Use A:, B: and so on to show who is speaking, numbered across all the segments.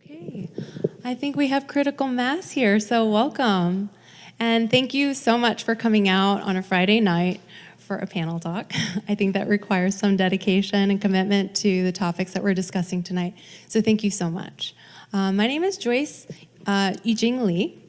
A: Okay, I think we have critical mass here, so welcome. And thank you so much for coming out on a Friday night for a panel talk. I think that requires some dedication and commitment to the topics that we're discussing tonight, so thank you so much. My name is Joyce Eugene Lee,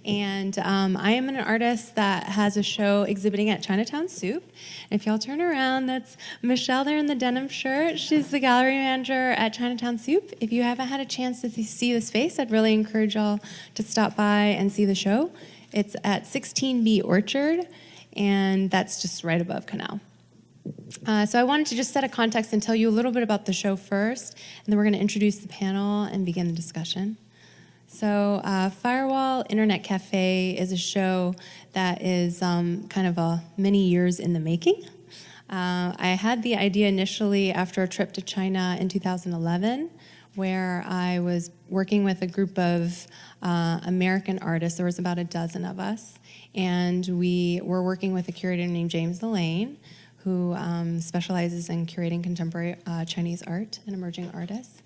A: and I am an artist that has a show exhibiting at Chinatown Soup. If y'all turn around, that's Michelle there in the denim shirt. She's the gallery manager at Chinatown Soup. If you haven't had a chance to see the space, I'd really encourage y'all to stop by and see the show. It's at 16B Orchard, and that's just right above Canal. So I wanted to just set a context and tell you a little bit about the show first, and then we're going to introduce the panel and begin the discussion. So Firewall Internet Cafe is a show that is kind of many years in the making. I had the idea initially after a trip to China in 2011, where I was working with a group of American artists. There was about a dozen of us, and we were working with a curator named James Delane, who specializes in curating contemporary Chinese art and emerging artists.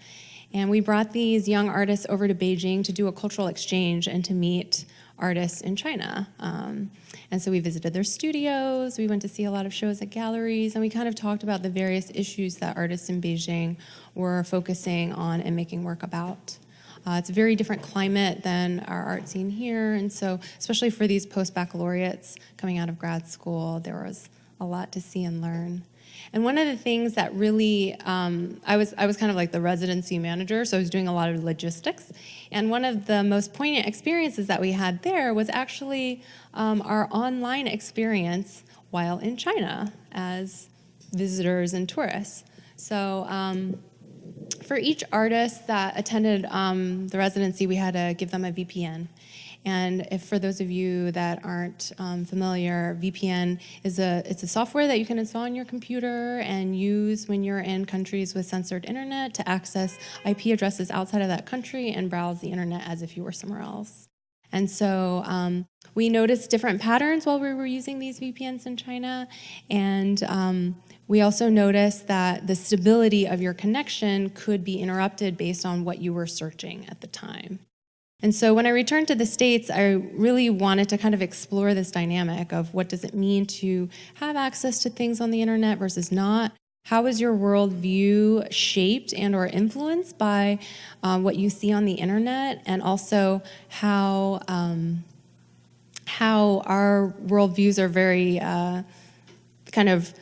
A: And we brought these young artists over to Beijing to do a cultural exchange and to meet artists in China. And so we visited their studios, we went to see a lot of shows at galleries, and we kind of talked about the various issues that artists in Beijing were focusing on and making work about. It's a very different climate than our art scene here, and so especially for these post-baccalaureates coming out of grad school, there was a lot to see and learn. And one of the things that really, I was kind of like the residency manager, so I was doing a lot of logistics. And one of the most poignant experiences that we had there was actually our online experience while in China as visitors and tourists. So for each artist that attended the residency, we had to give them a VPN. And if for those of you that aren't familiar, VPN is it's a software that you can install on your computer and use when you're in countries with censored internet to access IP addresses outside of that country and browse the internet as if you were somewhere else. And so we noticed different patterns while we were using these VPNs in China, and we also noticed that the stability of your connection could be interrupted based on what you were searching at the time. And so when I returned to the States, I really wanted to kind of explore this dynamic of what does it mean to have access to things on the internet versus not. How is your worldview shaped and or influenced by what you see on the internet, and also how our worldviews are very kind of,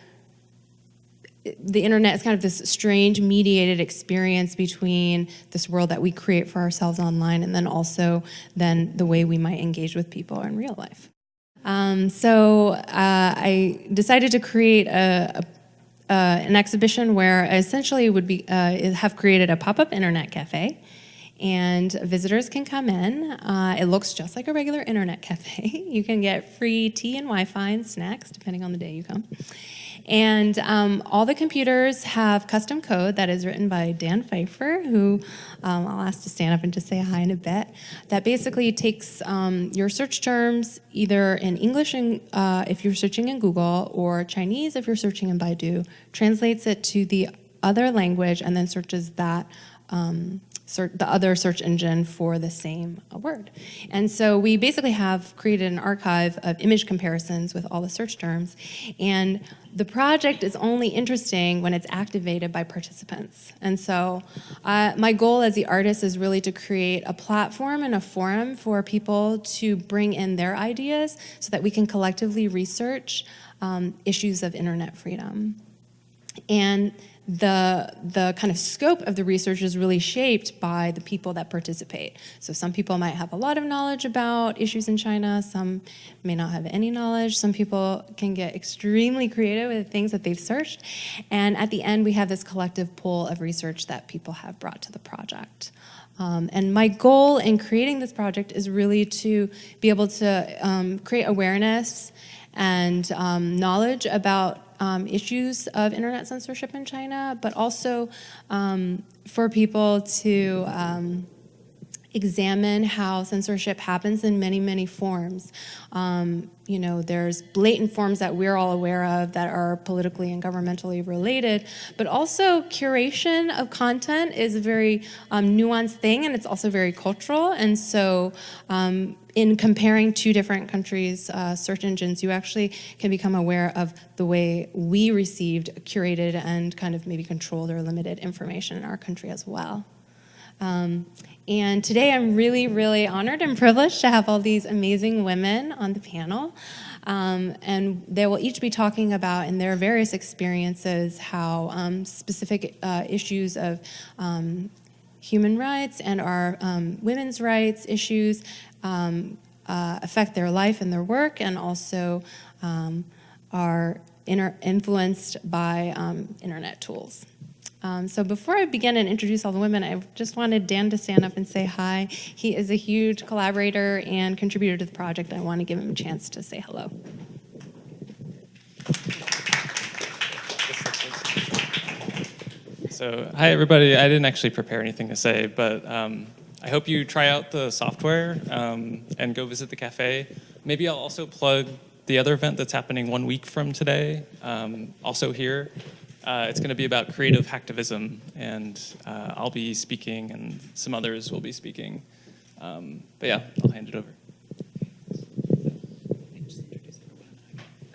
A: the internet is kind of this strange mediated experience between this world that we create for ourselves online and then also the way we might engage with people in real life. So I decided to create an exhibition where I essentially would have created a pop-up internet cafe, and visitors can come in. It looks just like a regular internet cafe. You can get free tea and Wi-Fi and snacks depending on the day you come. And all the computers have custom code that is written by Dan Pfeiffer, who I'll ask to stand up and just say hi in a bit, that basically takes your search terms either in English if you're searching in Google, or Chinese if you're searching in Baidu, translates it to the other language, and then searches that the other search engine for the same word. And so we basically have created an archive of image comparisons with all the search terms, and the project is only interesting when it's activated by participants. And so my goal as the artist is really to create a platform and a forum for people to bring in their ideas so that we can collectively research issues of internet freedom. And the kind of scope of the research is really shaped by the people that participate. So some people might have a lot of knowledge about issues in China, some may not have any knowledge, some people can get extremely creative with the things that they've searched, and at the end we have this collective pool of research that people have brought to the project. And my goal in creating this project is really to be able to create awareness and knowledge about issues of internet censorship in China, but also for people to examine how censorship happens in many, many forms. There's blatant forms that we're all aware of that are politically and governmentally related, but also curation of content is a very nuanced thing, and it's also very cultural. And so in comparing two different countries' search engines, you actually can become aware of the way we received curated and kind of maybe controlled or limited information in our country as well. And today I'm really, really honored and privileged to have all these amazing women on the panel. And they will each be talking about, in their various experiences, how specific issues of human rights and our women's rights issues affect their life and their work, and also are influenced by internet tools. So before I begin and introduce all the women, I just wanted Dan to stand up and say hi. He is a huge collaborator and contributor to the project. I want to give him a chance to say hello.
B: So, hi everybody. I didn't actually prepare anything to say, but I hope you try out the software and go visit the cafe. Maybe I'll also plug the other event that's happening 1 week from today, also here. It's going to be about creative hacktivism, and I'll be speaking, and some others will be speaking. But yeah, I'll hand it over.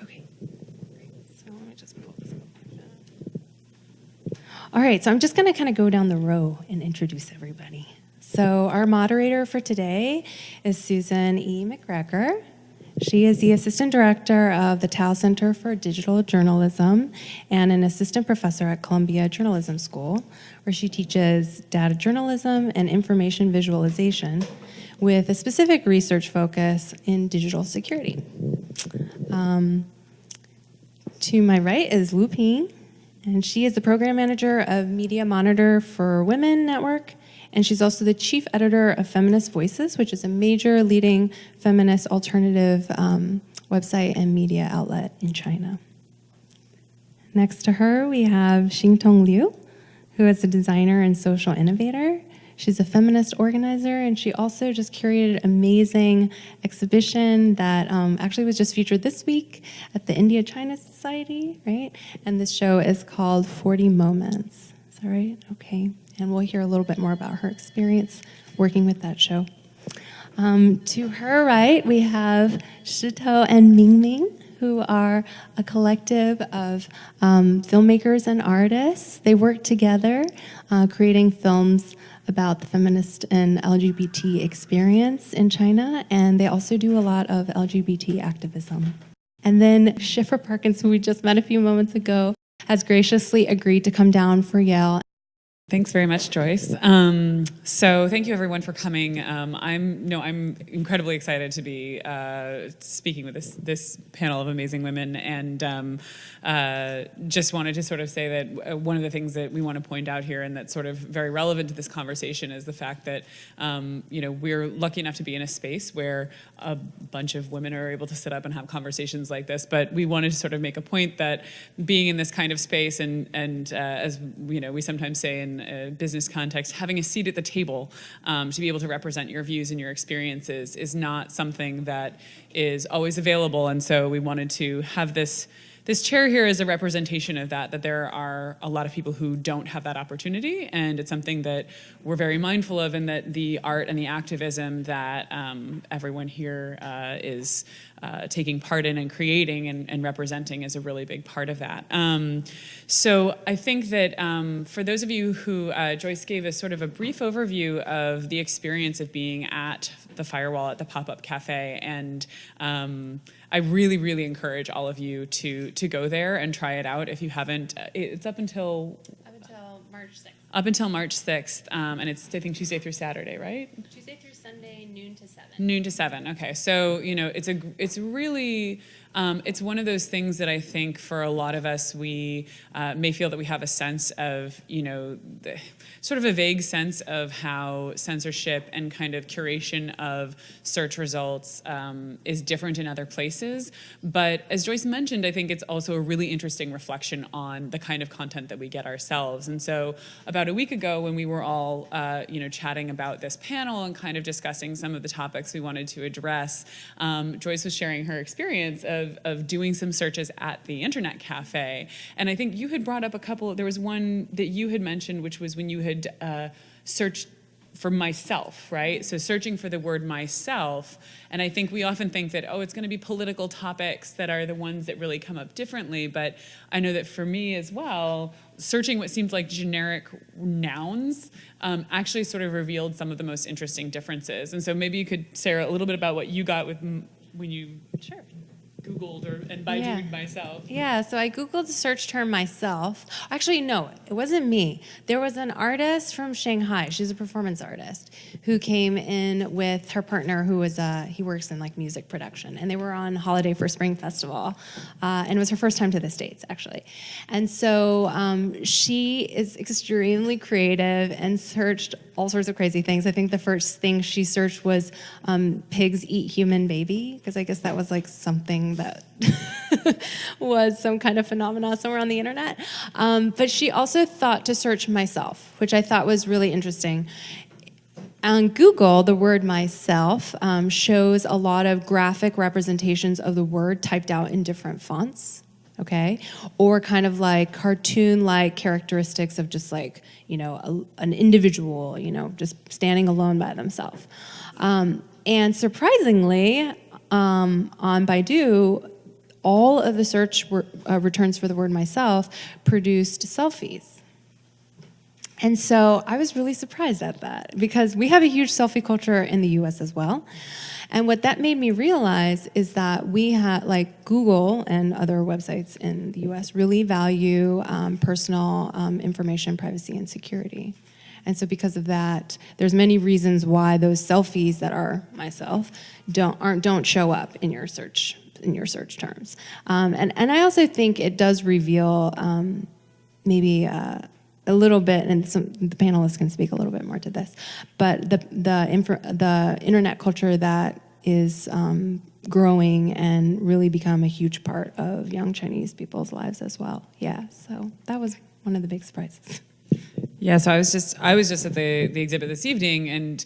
A: Okay, great. So let me just pull this up. All right, so I'm just going to kind of go down the row and introduce everybody. So our moderator for today is Susan E. McGregor. She is the Assistant Director of the Tao Center for Digital Journalism and an Assistant Professor at Columbia Journalism School, where she teaches data journalism and information visualization with a specific research focus in digital security. To my right is Lu Ping, and she is the Program Manager of Media Monitor for Women Network, and she's also the chief editor of Feminist Voices, which is a major leading feminist alternative website and media outlet in China. Next to her, we have Xingtong Liu, who is a designer and social innovator. She's a feminist organizer, and she also just curated an amazing exhibition that actually was just featured this week at the India-China Society, right? And this show is called 40 Moments. Is that right? Okay. And we'll hear a little bit more about her experience working with that show. To her right, we have Shito and Mingming, who are a collective of filmmakers and artists. They work together, creating films about the feminist and LGBT experience in China, and they also do a lot of LGBT activism. And then Schiffer Parkins, who we just met a few moments ago, has graciously agreed to come down for Yale.
C: Thanks very much, Joyce. So thank you everyone for coming. I'm incredibly excited to be speaking with this panel of amazing women, and just wanted to sort of say that one of the things that we want to point out here, and that's sort of very relevant to this conversation, is the fact that we're lucky enough to be in a space where a bunch of women are able to sit up and have conversations like this. But we wanted to sort of make a point that being in this kind of space, and as we sometimes say in a business context, having a seat at the table to be able to represent your views and your experiences is not something that is always available. And so we wanted to have this chair here as a representation of that there are a lot of people who don't have that opportunity, and it's something that we're very mindful of, and that the art and the activism that everyone here is taking part in and creating and representing is a really big part of that. So I think that for those of you who, Joyce gave us sort of a brief overview of the experience of being at the Firewall, at the pop-up cafe, and I really, really encourage all of you to go there and try it out if you haven't. It's up until
A: March 6th.
C: Up until March 6th, and it's, I think, Tuesday through Saturday, right?
A: Tuesday through Sunday, noon to 7.
C: Noon to 7. Okay, so it's really It's one of those things that I think for a lot of us, we may feel that we have a sense of, sort of a vague sense of how censorship and kind of curation of search results is different in other places. But as Joyce mentioned, I think it's also a really interesting reflection on the kind of content that we get ourselves. And so about a week ago, when we were all, chatting about this panel and kind of discussing some of the topics we wanted to address, Joyce was sharing her experience of doing some searches at the internet cafe. And I think you had brought up a couple, there was one that you had mentioned, which was when you had searched for myself, right? So searching for the word myself. And I think we often think that, it's going to be political topics that are the ones that really come up differently. But I know that for me as well, searching what seemed like generic nouns actually sort of revealed some of the most interesting differences. And so maybe you could, Sarah, a little bit about what you got with when you Googled and Baidu'd myself.
A: Yeah, so I Googled the search term myself. Actually, no, it wasn't me. There was an artist from Shanghai. She's a performance artist who came in with her partner who was, he works in like music production. And they were on holiday for Spring Festival. And it was her first time to the States, actually. And so she is extremely creative and searched all sorts of crazy things. I think the first thing she searched was pigs eat human baby, because I guess that was like something that was some kind of phenomena somewhere on the internet. But she also thought to search myself, which I thought was really interesting. On Google, the word myself shows a lot of graphic representations of the word typed out in different fonts. Okay, or kind of like cartoon-like characteristics of just like, an individual, just standing alone by themselves. And surprisingly, on Baidu, all of the search returns for the word myself produced selfies. And so I was really surprised at that because we have a huge selfie culture in the US as well. And what that made me realize is that we have, like Google and other websites in the US really value personal information, privacy, and security. And so because of that, there's many reasons why those selfies that are myself don't show up in your search terms. And I also think it does reveal maybe a little bit, and the panelists can speak a little bit more to this, but the internet culture that is growing and really become a huge part of young Chinese people's lives as well. Yeah, so that was one of the big surprises.
C: Yeah, so I was just at the exhibit this evening, and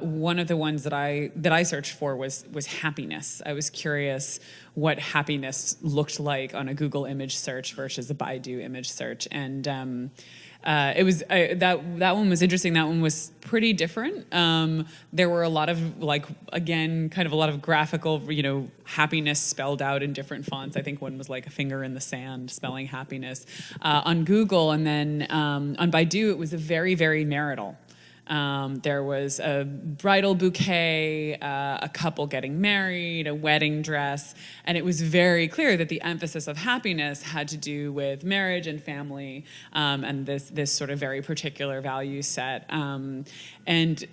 C: one of the ones that I searched for was happiness. I was curious what happiness looked like on a Google image search versus a Baidu image search, and it was that one was interesting. That one was pretty different. There were a lot of kind of a lot of graphical, happiness spelled out in different fonts. I think one was like a finger in the sand spelling happiness on Google, and then on Baidu it was a very, very marital. There was a bridal bouquet, a couple getting married, a wedding dress, and it was very clear that the emphasis of happiness had to do with marriage and family, and this sort of very particular value set.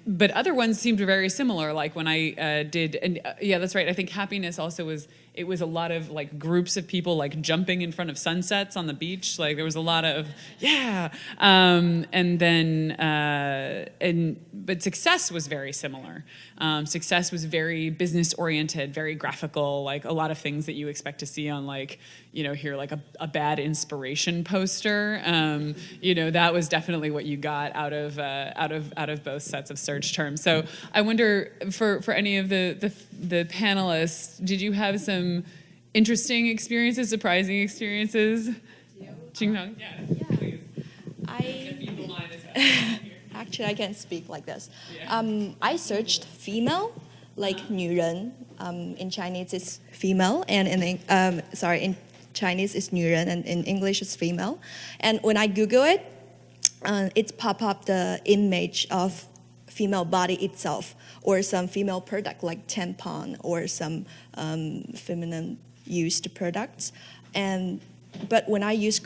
C: But other ones seemed very similar, like when I did, and yeah, that's right. I think happiness also was. It was a lot of like groups of people like jumping in front of sunsets on the beach. Like there was a lot of but success was very similar. Success was very business oriented, very graphical, like a lot of things that you expect to see on like here like a bad inspiration poster. That was definitely what you got out of both sets of search terms. So I wonder for any of the panelists, did you have some interesting experiences, surprising experiences? Qingtong, please.
D: Actually, I can speak like this. I searched female, like 女人. In Chinese, it's female, and in Chinese, it's 女人, and in English, it's female. And when I Google it, it pop up the image of female body itself, or some female product like tampon or some feminine used products. But when I use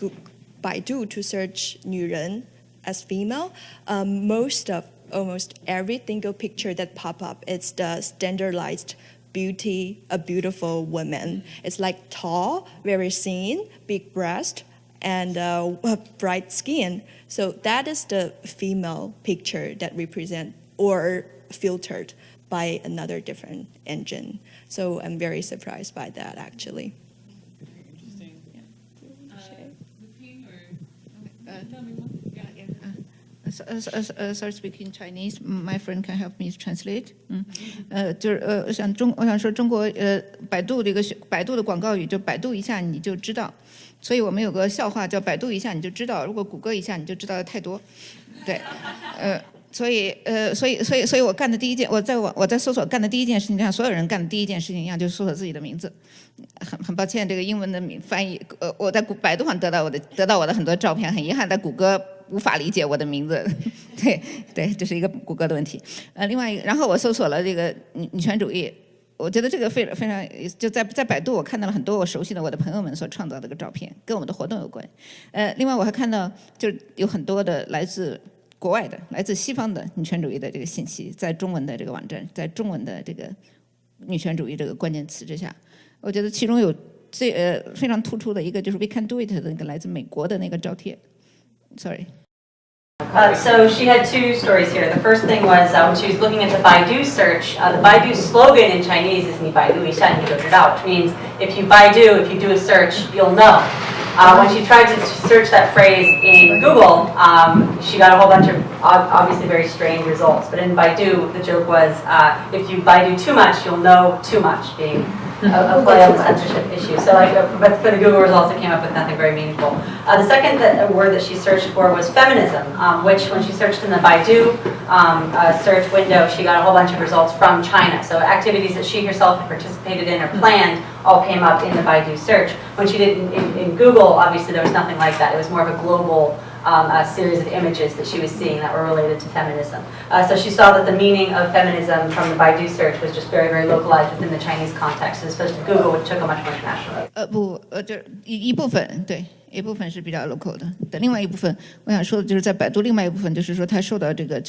D: Baidu to search 女人 as female, almost every single picture that pop up, it's the standardized a beautiful woman. It's like tall, very thin, big breast, and bright skin. So that is the female picture that represent or filtered by another different engine. So I'm very surprised by that, actually.
C: Interesting.
E: Sorry, speaking Chinese. My friend can help me translate. 我想说中国百度的广告语就百度一下你就知道，所以我们有个笑话叫百度一下你就知道，如果谷歌一下你就知道的太多，对，所以我干的第一件，我在搜索干的第一件事情，像所有人干的第一件事情一样，就是搜索自己的名字。很抱歉，这个英文的翻译，我在百度上得到我的很多照片，很遗憾在谷歌无法理解我的名字。对，这是一个谷歌的问题。另外一个，然后我搜索了这个女权主义，我觉得这个非常就在百度我看到了很多我熟悉的我的朋友们所创造的这个照片，跟我们的活动有关。另外我还看到就是有很多的来自国外的、来自西方的女权主义的这个信息，在中文的这个网站，在中文的这个女权主义这个关键词之下，我觉得其中有非常突出的一个就是 We Can Do It 的那个来自美国的那个照片。Sorry.
F: So she had two stories here. The first thing was when she was looking at the Baidu search, the Baidu slogan in Chinese is 你百度一下你就知道, which means if you do a search, you'll know. When she tried to search that phrase in Google, she got a whole bunch of obviously very strange results. But in Baidu, the joke was if you Baidu too much, you'll know too much, being a play on the censorship issue. So, but for the Google results, it came up with nothing very meaningful. The second word that she searched for was feminism, which when she searched in the Baidu search window, she got a whole bunch of results from China. So activities that she herself had participated in or planned all came up in the Baidu search. When she did in Google, obviously there was nothing like that. It was more of a global a series of images that she was seeing that were related to feminism. So she saw that the meaning of feminism from the Baidu search was just very, very localized within the Chinese context, as opposed to Google, which took a much more international.
E: 这一部分对。一部分是比较 local 的，另外一部分我想说的就是在百度，另外一部分就是说它受到这个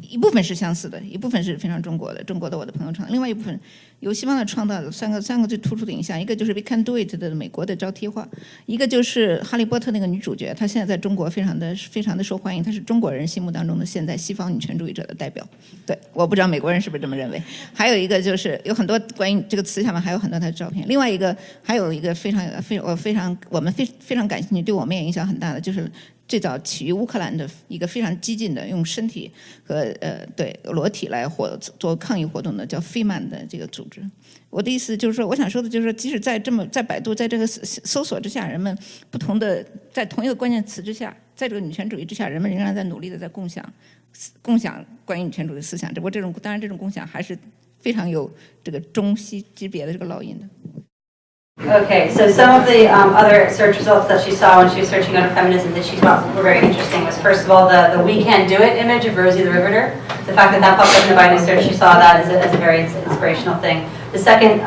E: 一部分是相似的，一部分是非常中国的我的朋友创造，另外一部分由西方的创造的三个最突出的影像，一个就是 We Can Do It 的美国的招贴画，一个就是哈利波特那个女主角，她现在在中国非常的受欢迎，她是中国人心目当中的现在西方女权主义者的代表。对，我不知道美国人是不是这么认为。还有一个就是有很多关于这个词下面还有很多她的照片，另外一个还有一个我们非常感兴趣，对我们也影响很大的，就是最早起于乌克兰的一个非常激进的用身体和裸体来做抗议活动的叫飞曼的这个组织。我的意思就是说，我想说的就是说，即使在百度在这个搜索之下，人们不同的在同一个关键词之下，在这个女权主义之下，人们仍然在努力的在共享关于女权主义思想。只不过当然这种共享还是非常有这个中西级别的这个烙印的。
F: Okay, so some of the other search results that she saw when she was searching under feminism that she thought were very interesting was, first of all, the We Can Do It image of Rosie the Riveter. The fact that popped up in the Baidu search, she saw that as a very inspirational thing. The second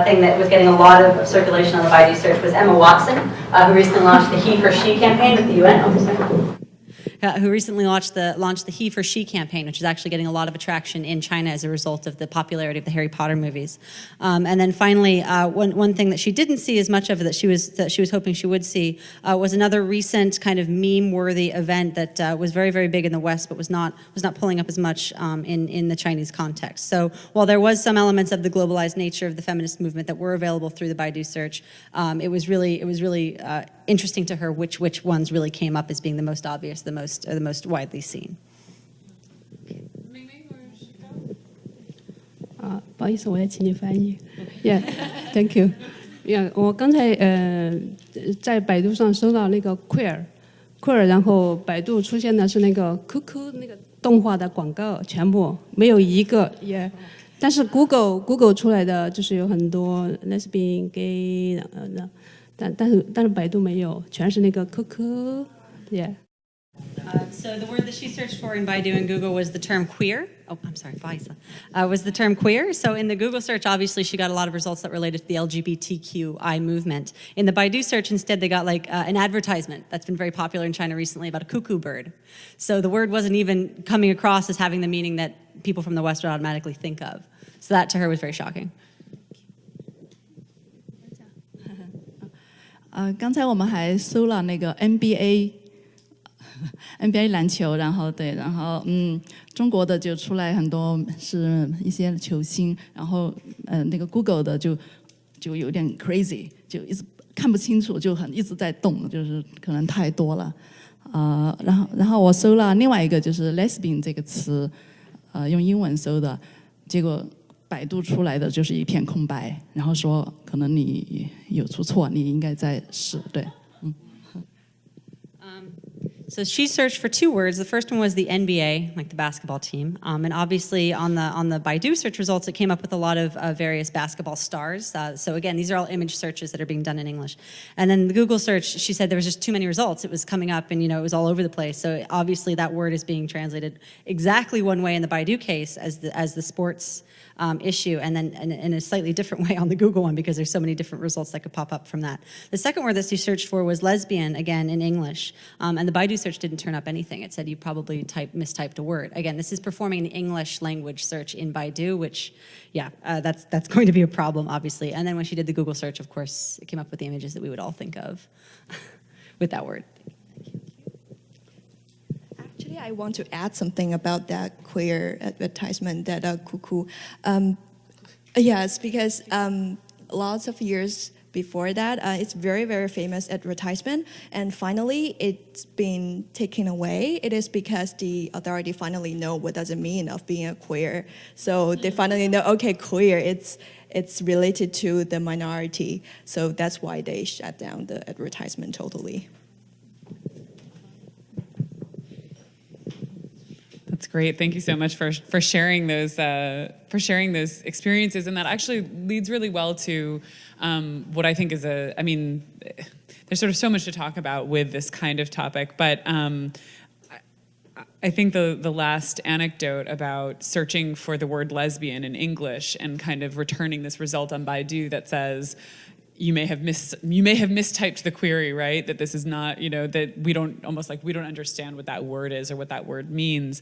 F: thing that was getting a lot of circulation on the Baidu search was Emma Watson, who recently launched the He for She campaign with the UN.
G: Who recently launched the He for She campaign, which is actually getting a lot of attraction in China as a result of the popularity of the Harry Potter movies. And then finally, one thing that she didn't see as much of that she was hoping she would see was another recent kind of meme-worthy event that was very, very big in the West, but was not pulling up as much in the Chinese context. So while there was some elements of the globalized nature of the feminist movement that were available through the Baidu search, it was really interesting to her which ones really came up as being the most obvious, the most widely seen.
H: 不好意思，我要请你翻译。Yeah, thank you. Yeah, 我刚才在百度上搜到那个 queer， 然后百度出现的是那个 QQ 那个动画的广告，全部没有一个 yeah。但是 Google 出来的就是有很多 lesbian gay， 但是百度没有，全是那个 QQ yeah。So
G: the word that she searched for in Baidu and Google was the term queer. Oh, I'm sorry, Faisa. Was the term queer. So in the Google search, obviously, she got a lot of results that related to the LGBTQI movement. In the Baidu search, instead, they got like an advertisement that's been very popular in China recently about a cuckoo bird. So the word wasn't even coming across as having the meaning that people from the West would automatically think of. So that to her was very shocking.
I: 刚才我们还搜了那个 NBA 篮球，然后中国的就出来很多是一些球星，然后那个 Google 的就有点 crazy， 就一直看不清楚，就一直在动，就是可能太多了。然后我搜了另外一个就是 lesbian 这个词，用英文搜的，结果百度出来的就是一片空白，然后说可能你有出错，你应该再试，对。
G: So she searched for 2 words. The first one was the NBA, like the basketball team, and obviously on the Baidu search results, it came up with a lot of various basketball stars. So again, these are all image searches that are being done in English. And then the Google search, she said there was just too many results. It was coming up, and it was all over the place. So obviously that word is being translated exactly one way in the Baidu case as the sports issue, and then in a slightly different way on the Google one because there's so many different results that could pop up from that. The second word that she searched for was lesbian, again in English, and the Baidu search didn't turn up anything. It said you probably mistyped a word. Again, this is performing an English language search in Baidu, which, that's going to be a problem, obviously. And then when she did the Google search, of course, it came up with the images that we would all think of with that word.
D: Actually, I want to add something about that queer advertisement, that cuckoo. Yes, because lots of years before that, it's very, very famous advertisement, and finally it's been taken away. It is because the authority finally know what does it mean of being a queer. So they finally know, okay, queer, it's related to the minority. So that's why they shut down the advertisement totally.
C: That's great. Thank you so much for sharing those experiences, and that actually leads really well to what I think is there's sort of so much to talk about with this kind of topic, but I think the last anecdote about searching for the word lesbian in English and kind of returning this result on Baidu that says, you may have mistyped the query, right? That this is not, that we don't understand what that word is or what that word means.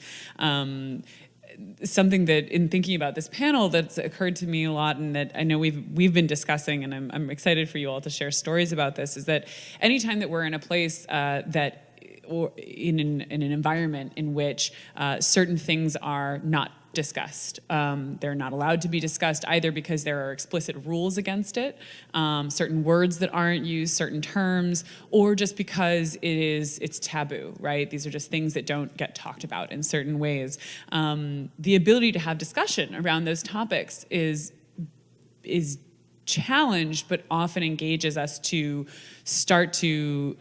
C: Something that, in thinking about this panel, that's occurred to me a lot, and that I know we've been discussing, and I'm excited for you all to share stories about this, is that anytime that we're in a place or in an environment in which certain things are not discussed. They're not allowed to be discussed either because there are explicit rules against it, certain words that aren't used, certain terms, or just because it's taboo, right? These are just things that don't get talked about in certain ways. The ability to have discussion around those topics is challenged, but often engages us to start to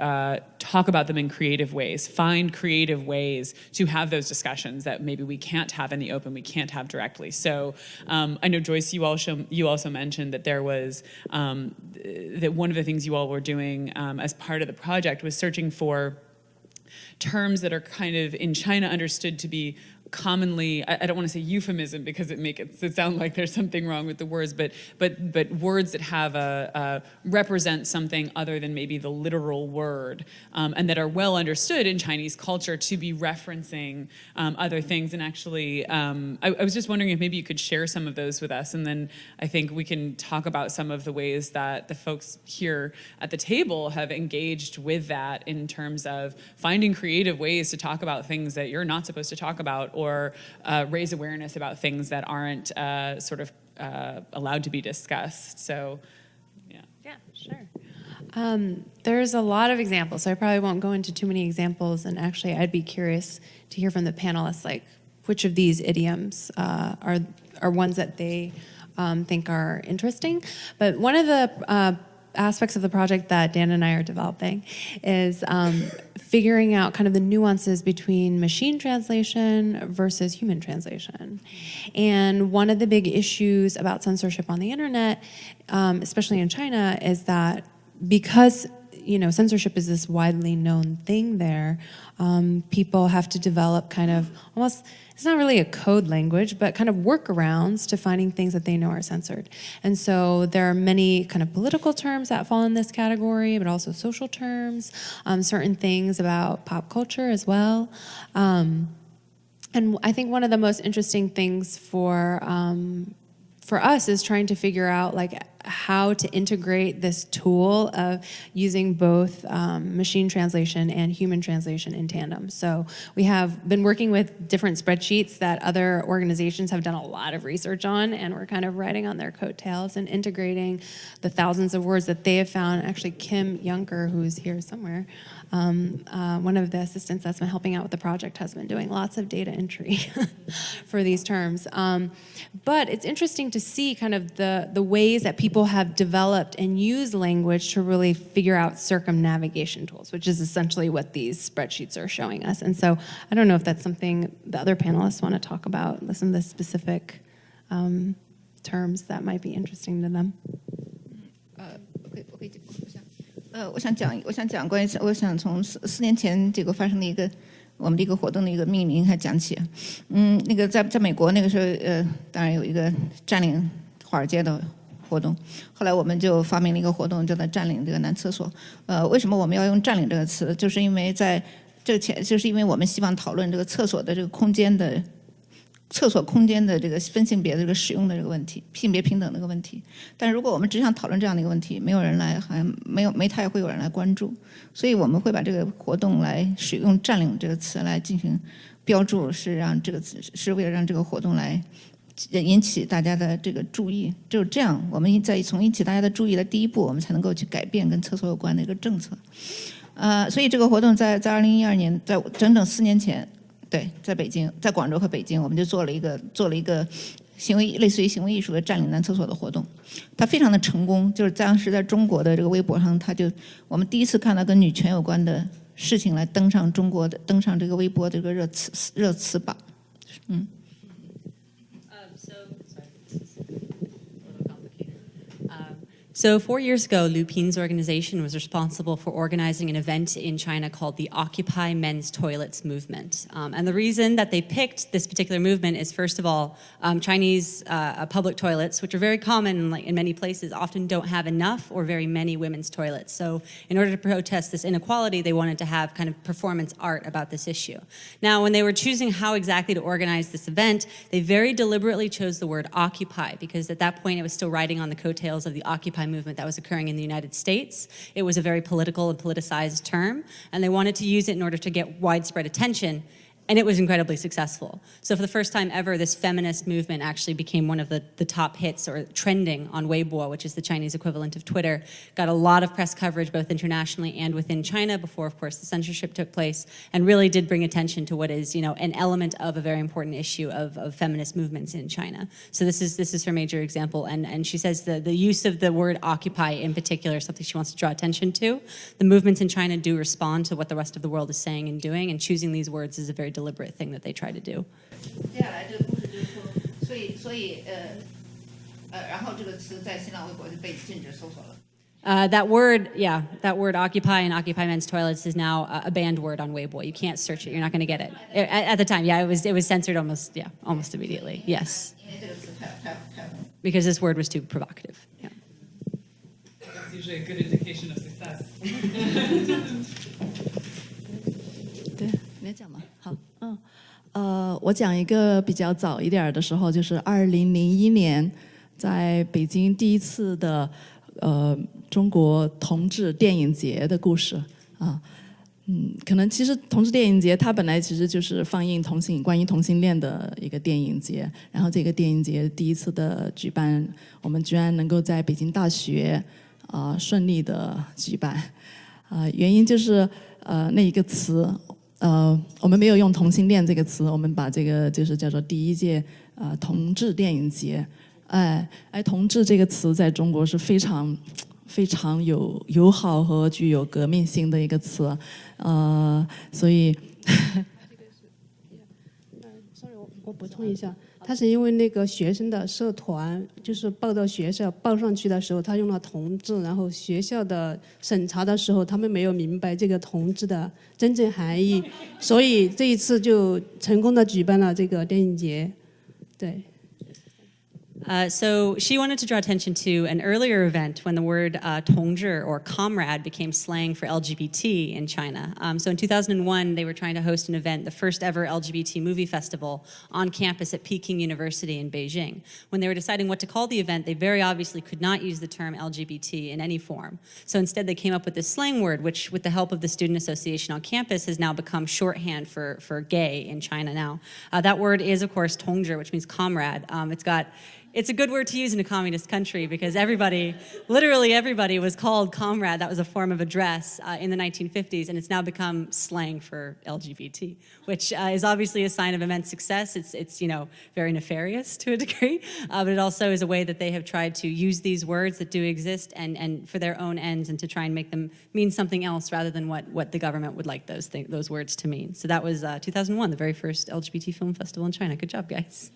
C: talk about them in creative ways, find creative ways to have those discussions that maybe we can't have in the open, we can't have directly. So I know, Joyce, you also mentioned that there was, that one of the things you all were doing as part of the project was searching for terms that are kind of in China understood to be commonly, I don't want to say euphemism because it makes it sound like there's something wrong with the words, but words that have represent something other than maybe the literal word, and that are well understood in Chinese culture to be referencing other things. And actually, I was just wondering if maybe you could share some of those with us, and then I think we can talk about some of the ways that the folks here at the table have engaged with that in terms of finding creative ways to talk about things that you're not supposed to talk about, or raise awareness about things that aren't allowed to be discussed. So, yeah.
A: Yeah, sure. There's a lot of examples, so I probably won't go into too many examples, and actually I'd be curious to hear from the panelists, like, which of these idioms are ones that they think are interesting. But one of the aspects of the project that Dan and I are developing is figuring out kind of the nuances between machine translation versus human translation. And one of the big issues about censorship on the internet, especially in China, is that because censorship is this widely known thing there, people have to develop kind of almost, it's not really a code language, but kind of workarounds to finding things that they know are censored. And so there are many kind of political terms that fall in this category, but also social terms, certain things about pop culture as well. And I think one of the most interesting things for for us is trying to figure out like how to integrate this tool of using both machine translation and human translation in tandem. So we have been working with different spreadsheets that other organizations have done a lot of research on, and we're kind of riding on their coattails and integrating the thousands of words that they have found. Actually, Kim Junker, who's here somewhere, one of the assistants that's been helping out with the project, has been doing lots of data entry for these terms. But it's interesting to see kind of the ways that people have developed and used language to really figure out circumnavigation tools, which is essentially what these spreadsheets are showing us. And so I don't know if that's something the other panelists want to talk about, some of the specific terms that might be interesting to them.
E: 我想讲关于，我想从4年前这个发生的我们的一个活动的一个命名还讲起。那个在美国那个时候，当然有一个占领华尔街的活动，后来我们就发明了一个活动，叫做占领这个男厕所。为什么我们要用占领这个词？就是因为就是因为我们希望讨论这个厕所的这个空间的。厕所空间的这个分性别的这个使用的这个问题，性别平等的这个问题。但是如果我们只想讨论这样的一个问题，没有人来，好像没太会有人来关注，所以我们会把这个活动来使用"占领"这个词来进行标注，是为了让这个活动来引起大家的这个注意。只有这样，我们从引起大家的注意的第一步，我们才能够去改变跟厕所有关的一个政策。所以这个活动在2012年，在整整4年前。对，在北京，在广州和北京，我们就做了一个类似于行为艺术的占领男厕所的活动，它非常的成功。就是当时在中国的这个微博上，我们第一次看到跟女权有关的事情来登上这个微博的这个热词榜。
G: So 4 years ago, Lu Pin's organization was responsible for organizing an event in China called the Occupy Men's Toilets movement. And the reason that they picked this particular movement is, first of all, Chinese public toilets, which are very common in many places, often don't have enough or very many women's toilets. So in order to protest this inequality, they wanted to have kind of performance art about this issue. Now, when they were choosing how exactly to organize this event, they very deliberately chose the word occupy, because at that point it was still riding on the coattails of the Occupy movement that was occurring in the United States. It was a very political and politicized term, and they wanted to use it in order to get widespread attention. And it was incredibly successful. So for the first time ever, this feminist movement actually became one of the top hits or trending on Weibo, which is the Chinese equivalent of Twitter. Got a lot of press coverage both internationally and within China before, of course, the censorship took place, and really did bring attention to what is, an element of a very important issue of feminist movements in China. So this is her major example, and she says the use of the word occupy in particular is something she wants to draw attention to. The movements in China do respond to what the rest of the world is saying and doing, and choosing these words is a very deliberate thing that they try to do.
E: 接下来这个故事就是说，所以然后这个词在新浪微博就被禁止搜索了。
G: That word occupy and occupy men's toilets is now a banned word on Weibo. You can't search it. You're not going to get it. At the time, it was censored almost immediately. Yes. Because this word was too provocative. Yeah.
C: That's usually a good indication of success.
I: 对，你讲嘛，好，我讲一个比较早一点的时候，就是2001年，在北京第一次的中国同志电影节的故事啊，可能其实同志电影节它本来其实就是放映关于同性恋的一个电影节，然后这个电影节第一次的举办，我们居然能够在北京大学顺利的举办，原因就是那一个词。我们没有用同性恋这个词，我们把这个就是叫做第一届同志电影节。同志这个词在中国是非常非常友好和具有革命性的一个词，所以。
H: sorry， 我补充一下，他是因为那个学生的社团，就是报到学校报上去的时候，他用了同志，然后学校的审查的时候，他们没有明白这个同志的真正含义，所以这一次就成功的举办了这个电影节，对。
G: So she wanted to draw attention to an earlier event when the word 同志 or comrade became slang for LGBT in China. So in 2001, they were trying to host an event, the first ever LGBT movie festival on campus at Peking University in Beijing. When they were deciding what to call the event, they very obviously could not use the term LGBT in any form. So instead, they came up with this slang word, which with the help of the Student Association on campus has now become shorthand for gay in China now. That word is, of course, 同志, which means comrade. It's a good word to use in a communist country because everybody, literally everybody, was called comrade. That was a form of address in the 1950s, and it's now become slang for LGBT, which is obviously a sign of immense success. It's very nefarious to a degree, but it also is a way that they have tried to use these words that do exist and for their own ends and to try and make them mean something else rather than what the government would like those words to mean. So that was 2001, the very first LGBT film festival in China. Good job, guys.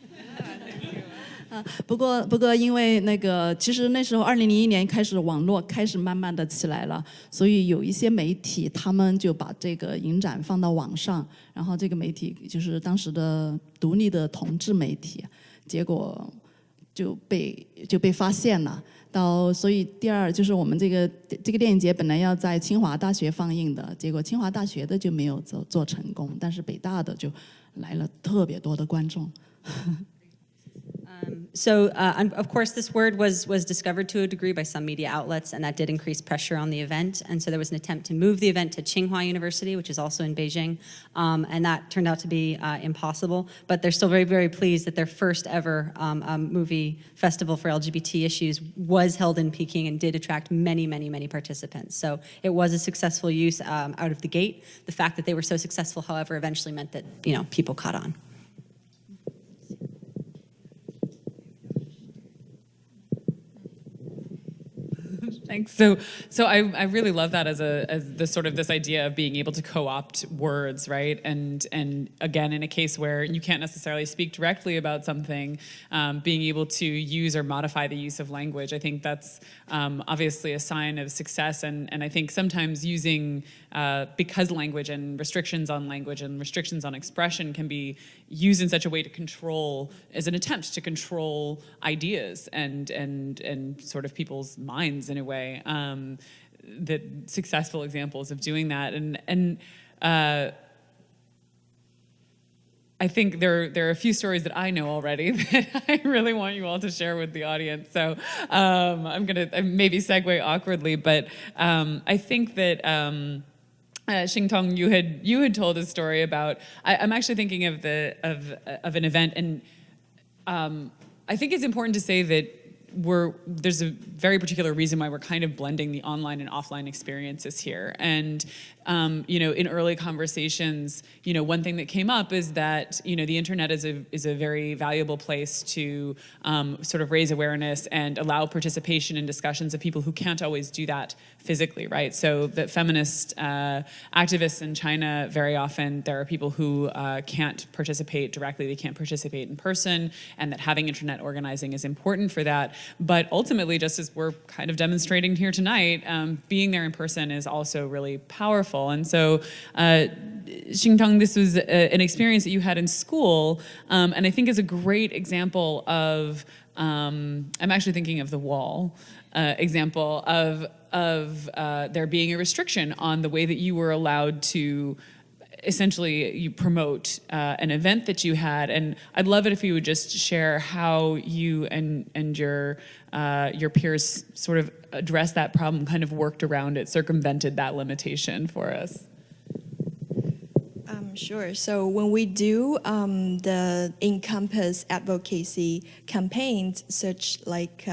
I: 不过，因为其实那时候2001年开始，网络开始慢慢的起来了，所以有一些媒体他们就把这个影展放到网上，然后这个媒体就是当时的独立的同志媒体，结果就被发现了。所以第二就是我们这个电影节本来要在清华大学放映的，结果清华大学的就没有做成功，但是北大的就来了特别多的观众。
G: So, of course, this word was discovered to a degree by some media outlets, and that did increase pressure on the event. And so there was an attempt to move the event to Tsinghua University, which is also in Beijing, and that turned out to be impossible. But they're still very, very pleased that their first ever movie festival for LGBT issues was held in Peking and did attract many, many, many participants. So it was a successful use out of the gate. The fact that they were so successful, however, eventually meant that people caught on.
C: Thanks. So I really love that as the sort of this idea of being able to co-opt words, right? And again, in a case where you can't necessarily speak directly about something, being able to use or modify the use of language, I think that's obviously a sign of success. And I think sometimes using, because language and restrictions on language and restrictions on expression can be used in such a way to control, as an attempt to control ideas and sort of people's minds in a way. That successful examples of doing that, and I think there are a few stories that I know already that I really want you all to share with the audience. So I'm gonna maybe segue awkwardly, but I think that. Xingtong, you had told a story about. I'm actually thinking of an event, and I think it's important to say that there's a very particular reason why we're kind of blending the online and offline experiences here. And in early conversations, one thing that came up is that the internet is a very valuable place to sort of raise awareness and allow participation in discussions of people who can't always do that physically, right? So that feminist activists in China, very often there are people who can't participate directly, they can't participate in person, and that having internet organizing is important for that. But ultimately, just as we're kind of demonstrating here tonight, being there in person is also really powerful. And so, Xingtong, this was an experience that you had in school, and I think is a great example of, I'm actually thinking of the wall example of there being a restriction on the way that you were allowed to essentially you promote an event that you had. And I'd love it if you would just share how you and your peers sort of addressed that problem, kind of worked around it, circumvented that limitation for us.
D: Sure. So when we do the in-campus advocacy campaigns, such like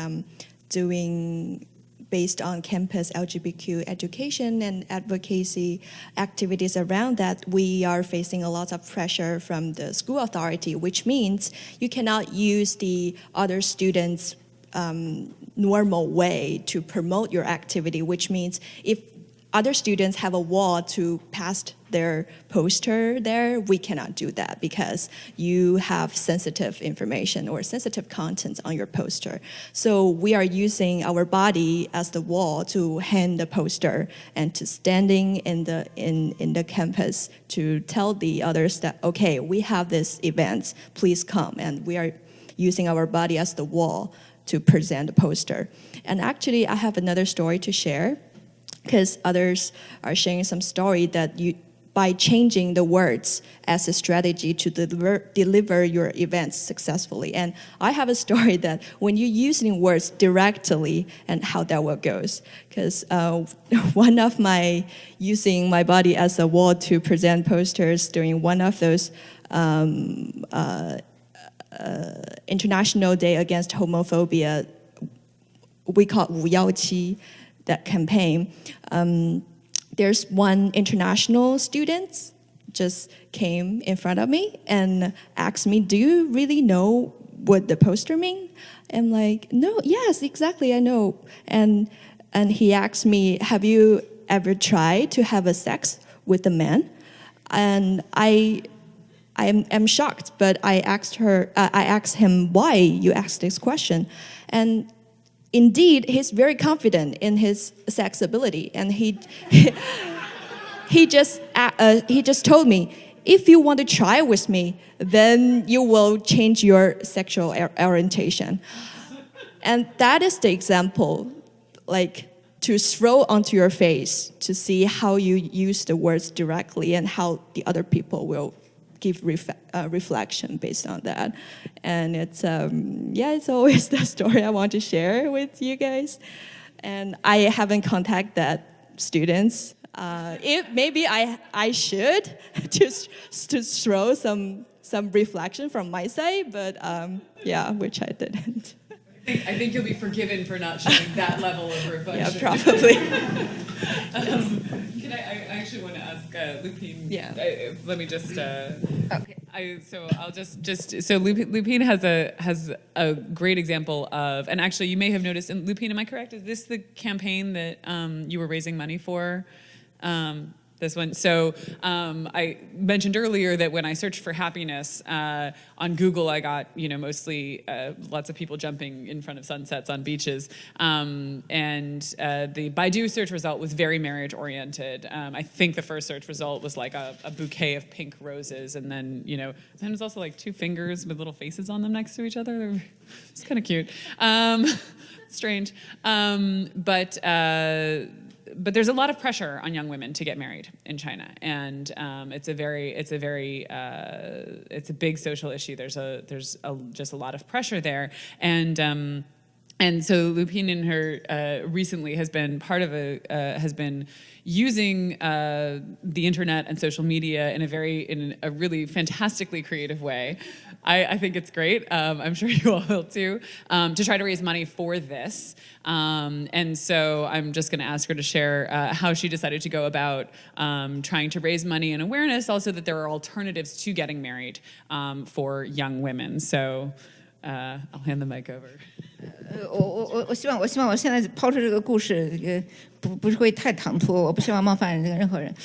D: doing based on campus LGBTQ education and advocacy activities around that, we are facing a lot of pressure from the school authority, which means you cannot use the other students' normal way to promote your activity, which means if other students have a wall to paste their poster there, we cannot do that because you have sensitive information or sensitive content on your poster. So we are using our body as the wall to hang the poster and to standing in the campus to tell the others that, okay, we have this event, please come. And we are using our body as the wall to present a poster. And actually, I have another story to share, because others are sharing some story that by changing the words as a strategy to deliver your events successfully. And I have a story that when you're using words directly and how that will goes. Because one of my using my body as a wall to present posters during one of those International Day Against Homophobia, we call it 五幺七, that campaign. There's one international student just came in front of me and asked me, do you really know what the poster mean? I'm like, no, yes, exactly, I know. And he asked me, have you ever tried to have a sex with a man? And I am shocked, but I asked him why you asked this question. And indeed, he's very confident in his sex ability, and he just told me, if you want to try with me, then you will change your sexual orientation. And that is the example, like, to throw onto your face to see how you use the words directly and how the other people will give reflection based on that. And it's always the story I want to share with you guys. And I haven't contacted that students. Maybe I should just to throw some reflection from my side, but which I didn't.
C: I think you'll be forgiven for not showing that level of reflection.
D: Yeah, probably.
C: I actually want to ask Lupine.
D: Yeah.
C: Let me just.
E: Okay.
C: So Lupine has a great example of, and actually you may have noticed. And Lupine, am I correct? Is this the campaign that you were raising money for? This one. So I mentioned earlier that when I searched for happiness on Google, I got mostly lots of people jumping in front of sunsets on beaches, and the Baidu search result was very marriage oriented. I think the first search result was like a bouquet of pink roses, and then then there's also like two fingers with little faces on them next to each other. It's kind of cute, strange, but there's a lot of pressure on young women to get married in China, and it's a big social issue. There's just a lot of pressure there, and so Lupine in her recently has been using the internet and social media in a really fantastically creative way. I think it's great. I'm sure you all will too. To try to raise money for this, and so I'm just going to ask her to share how she decided to go about trying to raise money and awareness, also that there are alternatives to getting married for young women. So I'll hand the mic over.
E: 我希望我现在抛出这个故事，不是会太唐突，我不希望冒犯任何人。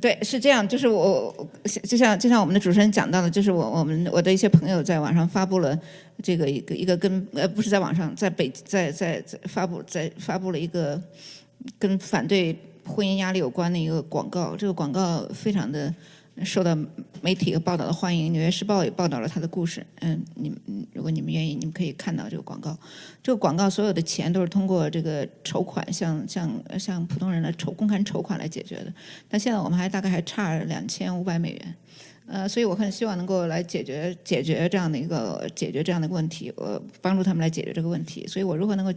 E: 对，是这样，就是就像我们的主持人讲到的，就是我的一些朋友在网上发布了这个一个跟不是在网上，在发布了一个跟反对婚姻压力有关的一个广告，这个广告非常的受到媒体和报道的欢迎，《纽约时报》也报道了他的故事。如果你们愿意，你们可以看到这个广告。这个广告所有的钱都是通过这个筹款，像普通人的公开筹款来解决的。但现在我们大概还差$2500美。所以我很希望能够来解决这样的一个问题，帮助他们来解决这个问题。所以我如何能够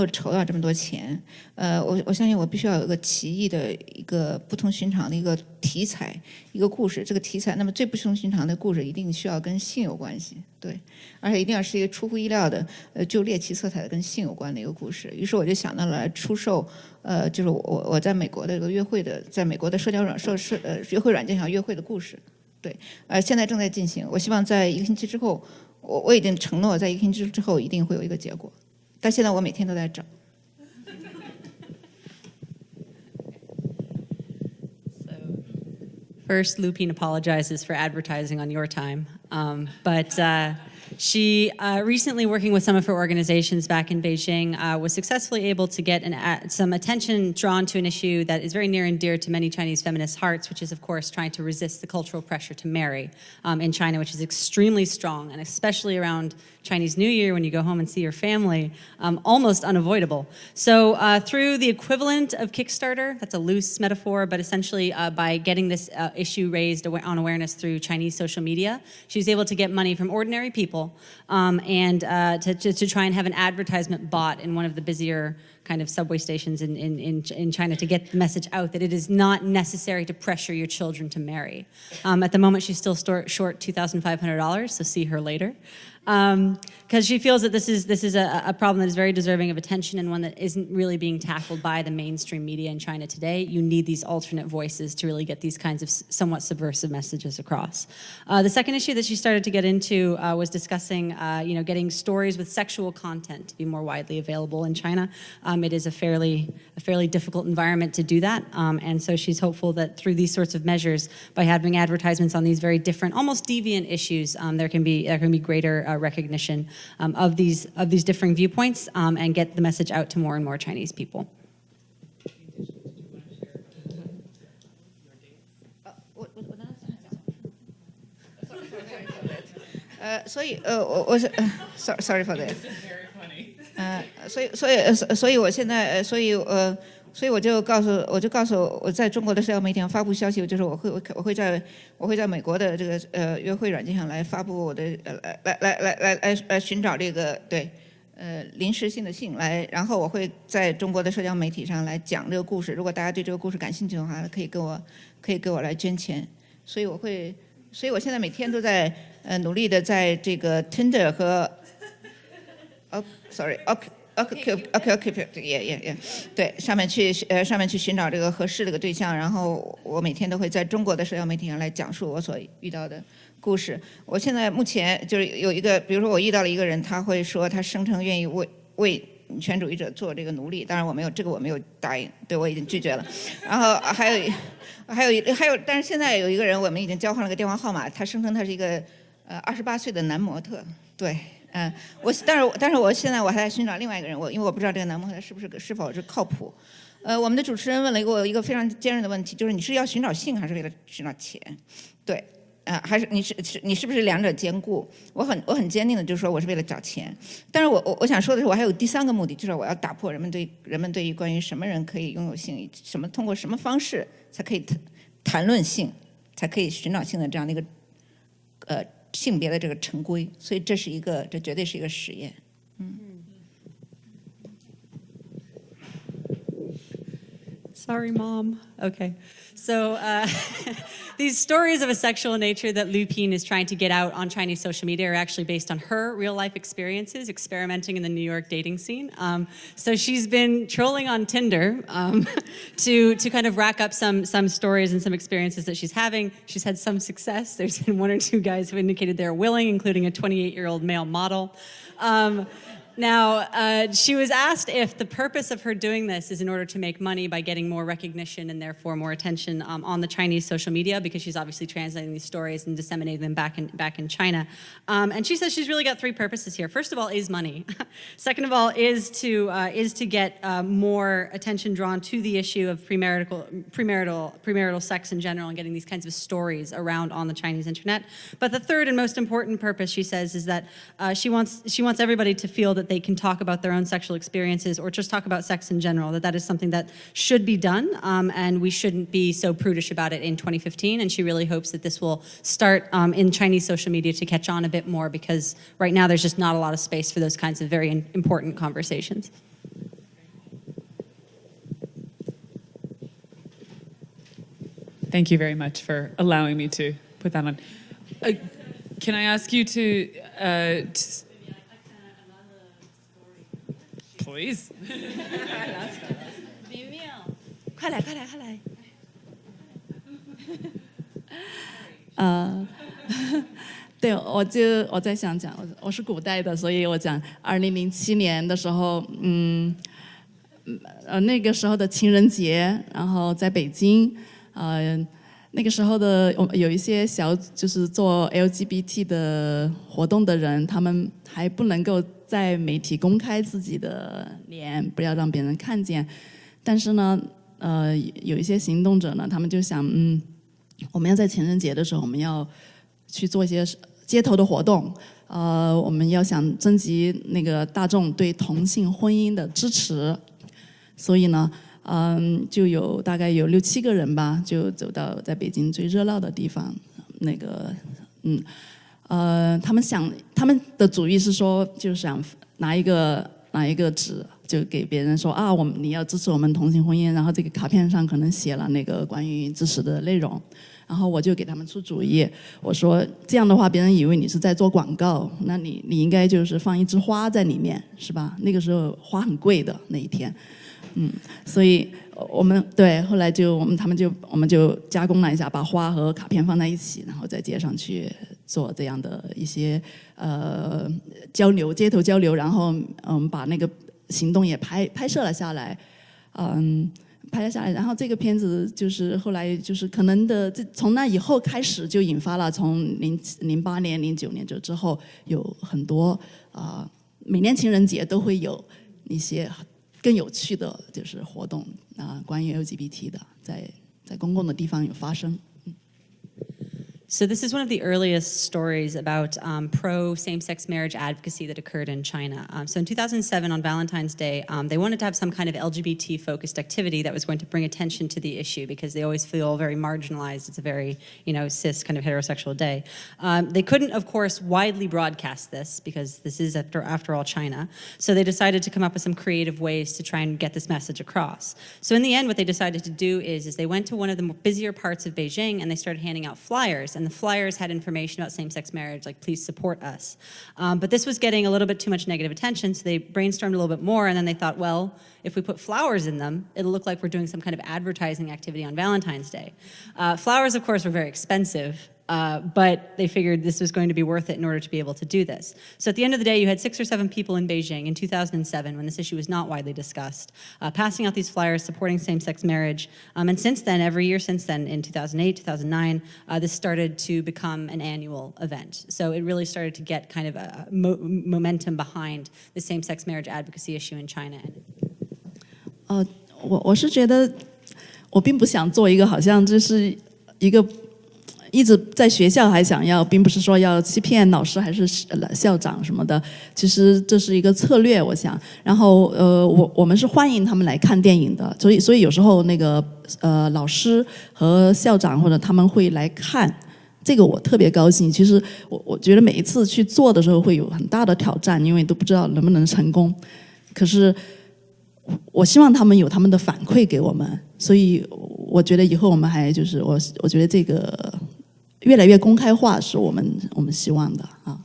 E: 筹到这么多钱？我相信我必须要有一个奇异的一个不同寻常的一个题材，一个故事。这个题材，那么最不同寻常的故事一定需要跟性有关系，对，而且一定要是一个出乎意料的，就猎奇色彩的跟性有关的一个故事。于是我就想到了出售。就是我在美国的这个约会的，在美国的约会软件上约会的故事，对，现在正在进行。我希望在1个星期之后，我已经承诺在1个星期之后一定会有一个结果，但现在我每天都在找。
G: First, Lupine apologizes for advertising on your time, but she recently, working with some of her organizations back in Beijing, was successfully able to get some attention drawn to an issue that is very near and dear to many Chinese feminist hearts, which is, of course, trying to resist the cultural pressure to marry in China, which is extremely strong, and especially around Chinese New Year, when you go home and see your family, almost unavoidable. So through the equivalent of Kickstarter, that's a loose metaphor, but essentially by getting this issue raised on awareness through Chinese social media, she was able to get money from ordinary people and to try and have an advertisement bot in one of the busier kind of subway stations in China to get the message out that it is not necessary to pressure your children to marry. At the moment, she's still short $2,500, so see her later. Because she feels that this is a problem that is very deserving of attention and one that isn't really being tackled by the mainstream media in China today. You need these alternate voices to really get these kinds of somewhat subversive messages across. The second issue that she started to get into was discussing, getting stories with sexual content to be more widely available in China. It is a fairly difficult environment to do that, and so she's hopeful that through these sorts of measures, by having advertisements on these very different, almost deviant issues, there can be greater recognition of these differing viewpoints and get the message out to more and more Chinese people.
E: 所以我是sorry for that。所以我现在所以我就告诉我在中国的社交媒体上发布消息，就是我会在美国的这个约会软件上来发布我的来寻找这个临时性的性来，然后我会在中国的社交媒体上来讲这个故事。如果大家对这个故事感兴趣的话，可以给我来捐钱。所以我现在每天都在努力的在这个 Tinder 和OkCupid 对上面去寻找这个合适的对象，然后我每天都会在中国的社交媒体上来讲述我所遇到的故事。我现在目前就是有一个，比如说我遇到了一个人，他会说他声称愿意为女权主义者做这个奴隶，当然我没有答应，对，我已经拒绝了。然后还有，但是现在有一个人，我们已经交换了个电话号码，他声称他是一个28岁的男模特，对。但是我现在还在寻找另外一个人，因为我不知道这个男模特是否是靠谱。我们的主持人问了我一个非常尖锐的问题，就是你是要寻找性还是为了寻找钱？对，还是你是不是两者兼顾？我很坚定的就说我是为了找钱。但是我想说的是，我还有第三个目的，就是我要打破人们对于关于什么人可以拥有性，通过什么方式才可以谈论性，才可以寻找性的这样的一个性别的这个成规，所以这绝对是一个实验。
G: Sorry, Mom. Okay. So these stories of a sexual nature that Lu Pin is trying to get out on Chinese social media are actually based on her real-life experiences experimenting in the New York dating scene. So she's been trolling on Tinder to kind of rack up some stories and some experiences that she's having. She's had some success. There's been one or two guys who indicated they're willing, including a 28-year-old male model. Now, she was asked if the purpose of her doing this is in order to make money by getting more recognition and therefore more attention on the Chinese social media, because she's obviously translating these stories and disseminating them back in China. And she says she's really got three purposes here. First of all, is money. Second of all, is to get more attention drawn to the issue of premarital sex in general and getting these kinds of stories around on the Chinese internet. But the third and most important purpose, she says, is that she wants everybody to feel that they can talk about their own sexual experiences or just talk about sex in general, that is something that should be done, and we shouldn't be so prudish about it in 2015. And she really hopes that this will start in Chinese social media to catch on a bit more, because right now there's just not a lot of space for those kinds of very important conversations.
C: Thank you very much for allowing me to put that on. Can I ask you to please?
G: 快来！
I: 对，我在想讲，我是古代的，所以我讲2007年的时候，那个时候的情人节，然后在北京，那个时候的有一些就是做 LGBT 的活动的人，他们还不能够在媒体公开自己的脸，不要让别人看见。但是呢，有一些行动者呢，他们就想，我们要在情人节的时候，我们要去做一些街头的活动，我们要想征集那个大众对同性婚姻的支持，所以呢，就大概有6、7个人吧，就走到在北京最热闹的地方，那个，他们的主意是说，就想拿一个纸，就给别人说啊，你要支持我们同性婚姻，然后这个卡片上可能写了那个关于支持的内容。然后我就给他们出主意，我说这样的话，别人以为你是在做广告，那你应该就是放一枝花在里面，是吧？那个时候花很贵的那一天，所以我们后来我们就加工了一下，把花和卡片放在一起，然后在街上去做这样的一些交流，街头交流，然后把那个行动也拍摄了下来，拍了下来，然后这个片子就是后来就是可能从那以后开始就引发了，从08年、09年之后有很多每年情人节都会有一些更有趣的就是活动关于 LGBT 的，在公共的地方有发生。
G: So this is one of the earliest stories about pro same-sex marriage advocacy that occurred in China. So in 2007, on Valentine's Day, they wanted to have some kind of LGBT-focused activity that was going to bring attention to the issue because they always feel very marginalized. It's a very, cis kind of heterosexual day. They couldn't, of course, widely broadcast this because this is, after all, China. So they decided to come up with some creative ways to try and get this message across. So in the end, what they decided to do is they went to one of the more busier parts of Beijing and they started handing out flyers. And the flyers had information about same-sex marriage, like please support us. But this was getting a little bit too much negative attention, so they brainstormed a little bit more, and then they thought, well, if we put flowers in them, it'll look like we're doing some kind of advertising activity on Valentine's Day. Flowers, of course, were very expensive, but they figured this was going to be worth it in order to be able to do this. So at the end of the day, you had 6 or 7 people in Beijing in 2007, when this issue was not widely discussed, passing out these flyers supporting same-sex marriage. And since then, every year since then, in 2008, 2009, this started to become an annual event. So it really started to get kind of a momentum behind the same-sex marriage advocacy issue in China.
I: 我是觉得，我并不想做一个好像这是一个。一直在学校还想要，并不是说要欺骗老师还是校长什么的，其实这是一个策略，我想。然后我们是欢迎他们来看电影的，所以有时候那个老师和校长或者他们会来看，这个我特别高兴。其实我觉得每一次去做的时候会有很大的挑战，因为都不知道能不能成功。可是我希望他们有他们的反馈给我们，所以我觉得以后我们还就是我觉得这个。越来越公开化是我们希望的啊。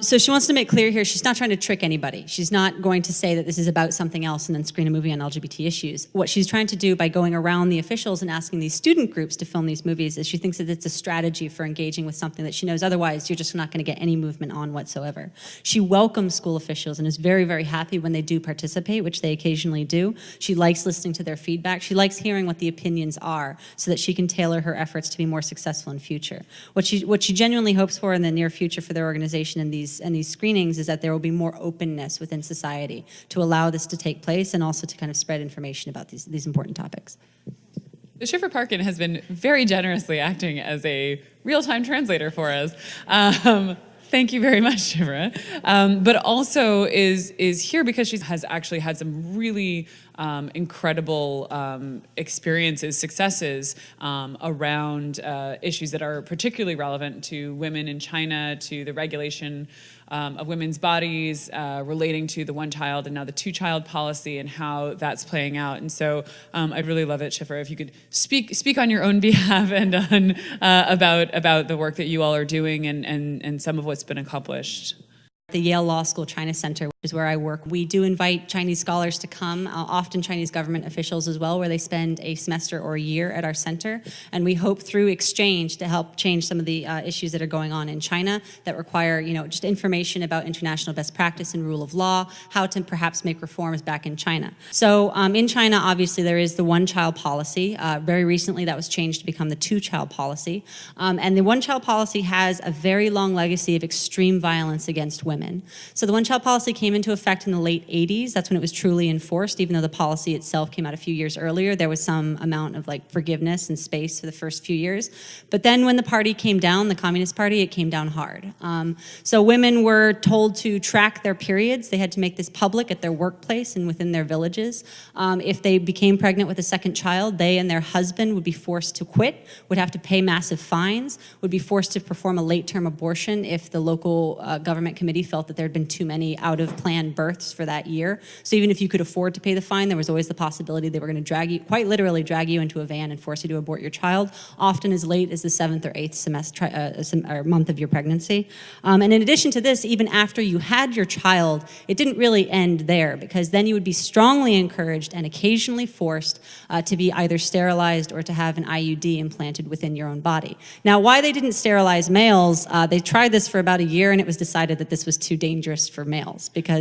G: So she wants to make clear here, she's not trying to trick anybody. She's not going to say that this is about something else and then screen a movie on LGBT issues. What she's trying to do by going around the officials and asking these student groups to film these movies is she thinks that it's a strategy for engaging with something that she knows otherwise you're just not going to get any movement on whatsoever. She welcomes school officials and is very, very happy when they do participate, which they occasionally do. She likes listening to their feedback. She likes hearing what the opinions are so that she can tailor her efforts to be more successful in future. What she genuinely hopes for in the near future for their organization and these screenings is that there will be more openness within society to allow this to take place and also to kind of spread information about these important topics.
C: Schiffer Parkin has been very generously acting as a real-time translator for us. Thank you very much, Schiffer. But also is here because she has actually had some really incredible experiences, successes around issues that are particularly relevant to women in China, to the regulation of women's bodies, relating to the one-child and now the two-child policy and how that's playing out. And so I'd really love it, Schiffer, if you could speak on your own behalf and on, about the work that you all are doing and some of what's been accomplished.
G: The Yale Law School China Center is where I work. We do invite Chinese scholars to come, often Chinese government officials as well, where they spend a semester or a year at our center. And we hope through exchange to help change some of the issues that are going on in China that require, just information about international best practice and rule of law, how to perhaps make reforms back in China. So in China, obviously, there is the one-child policy. Very recently, that was changed to become the two-child policy. And the one-child policy has a very long legacy of extreme violence against women. So the one-child policy came into effect in the late 80s. That's when it was truly enforced, even though the policy itself came out a few years earlier. There was some amount of forgiveness and space for the first few years. But then when the party came down, the Communist Party, it came down hard. So women were told to track their periods. They had to make this public at their workplace and within their villages. If they became pregnant with a second child, they and their husband would be forced to quit, would have to pay massive fines, would be forced to perform a late-term abortion if the local government committee felt that there had been too many out-of-planned births for that year. So even if you could afford to pay the fine, there was always the possibility they were going to quite literally drag you into a van and force you to abort your child, often as late as the 7th or 8th or month of your pregnancy. And in addition to this, even after you had your child, it didn't really end there, because then you would be strongly encouraged and occasionally forced to be either sterilized or to have an IUD implanted within your own body. Now, why they didn't sterilize males, they tried this for about a year, and it was decided that this was too dangerous for males because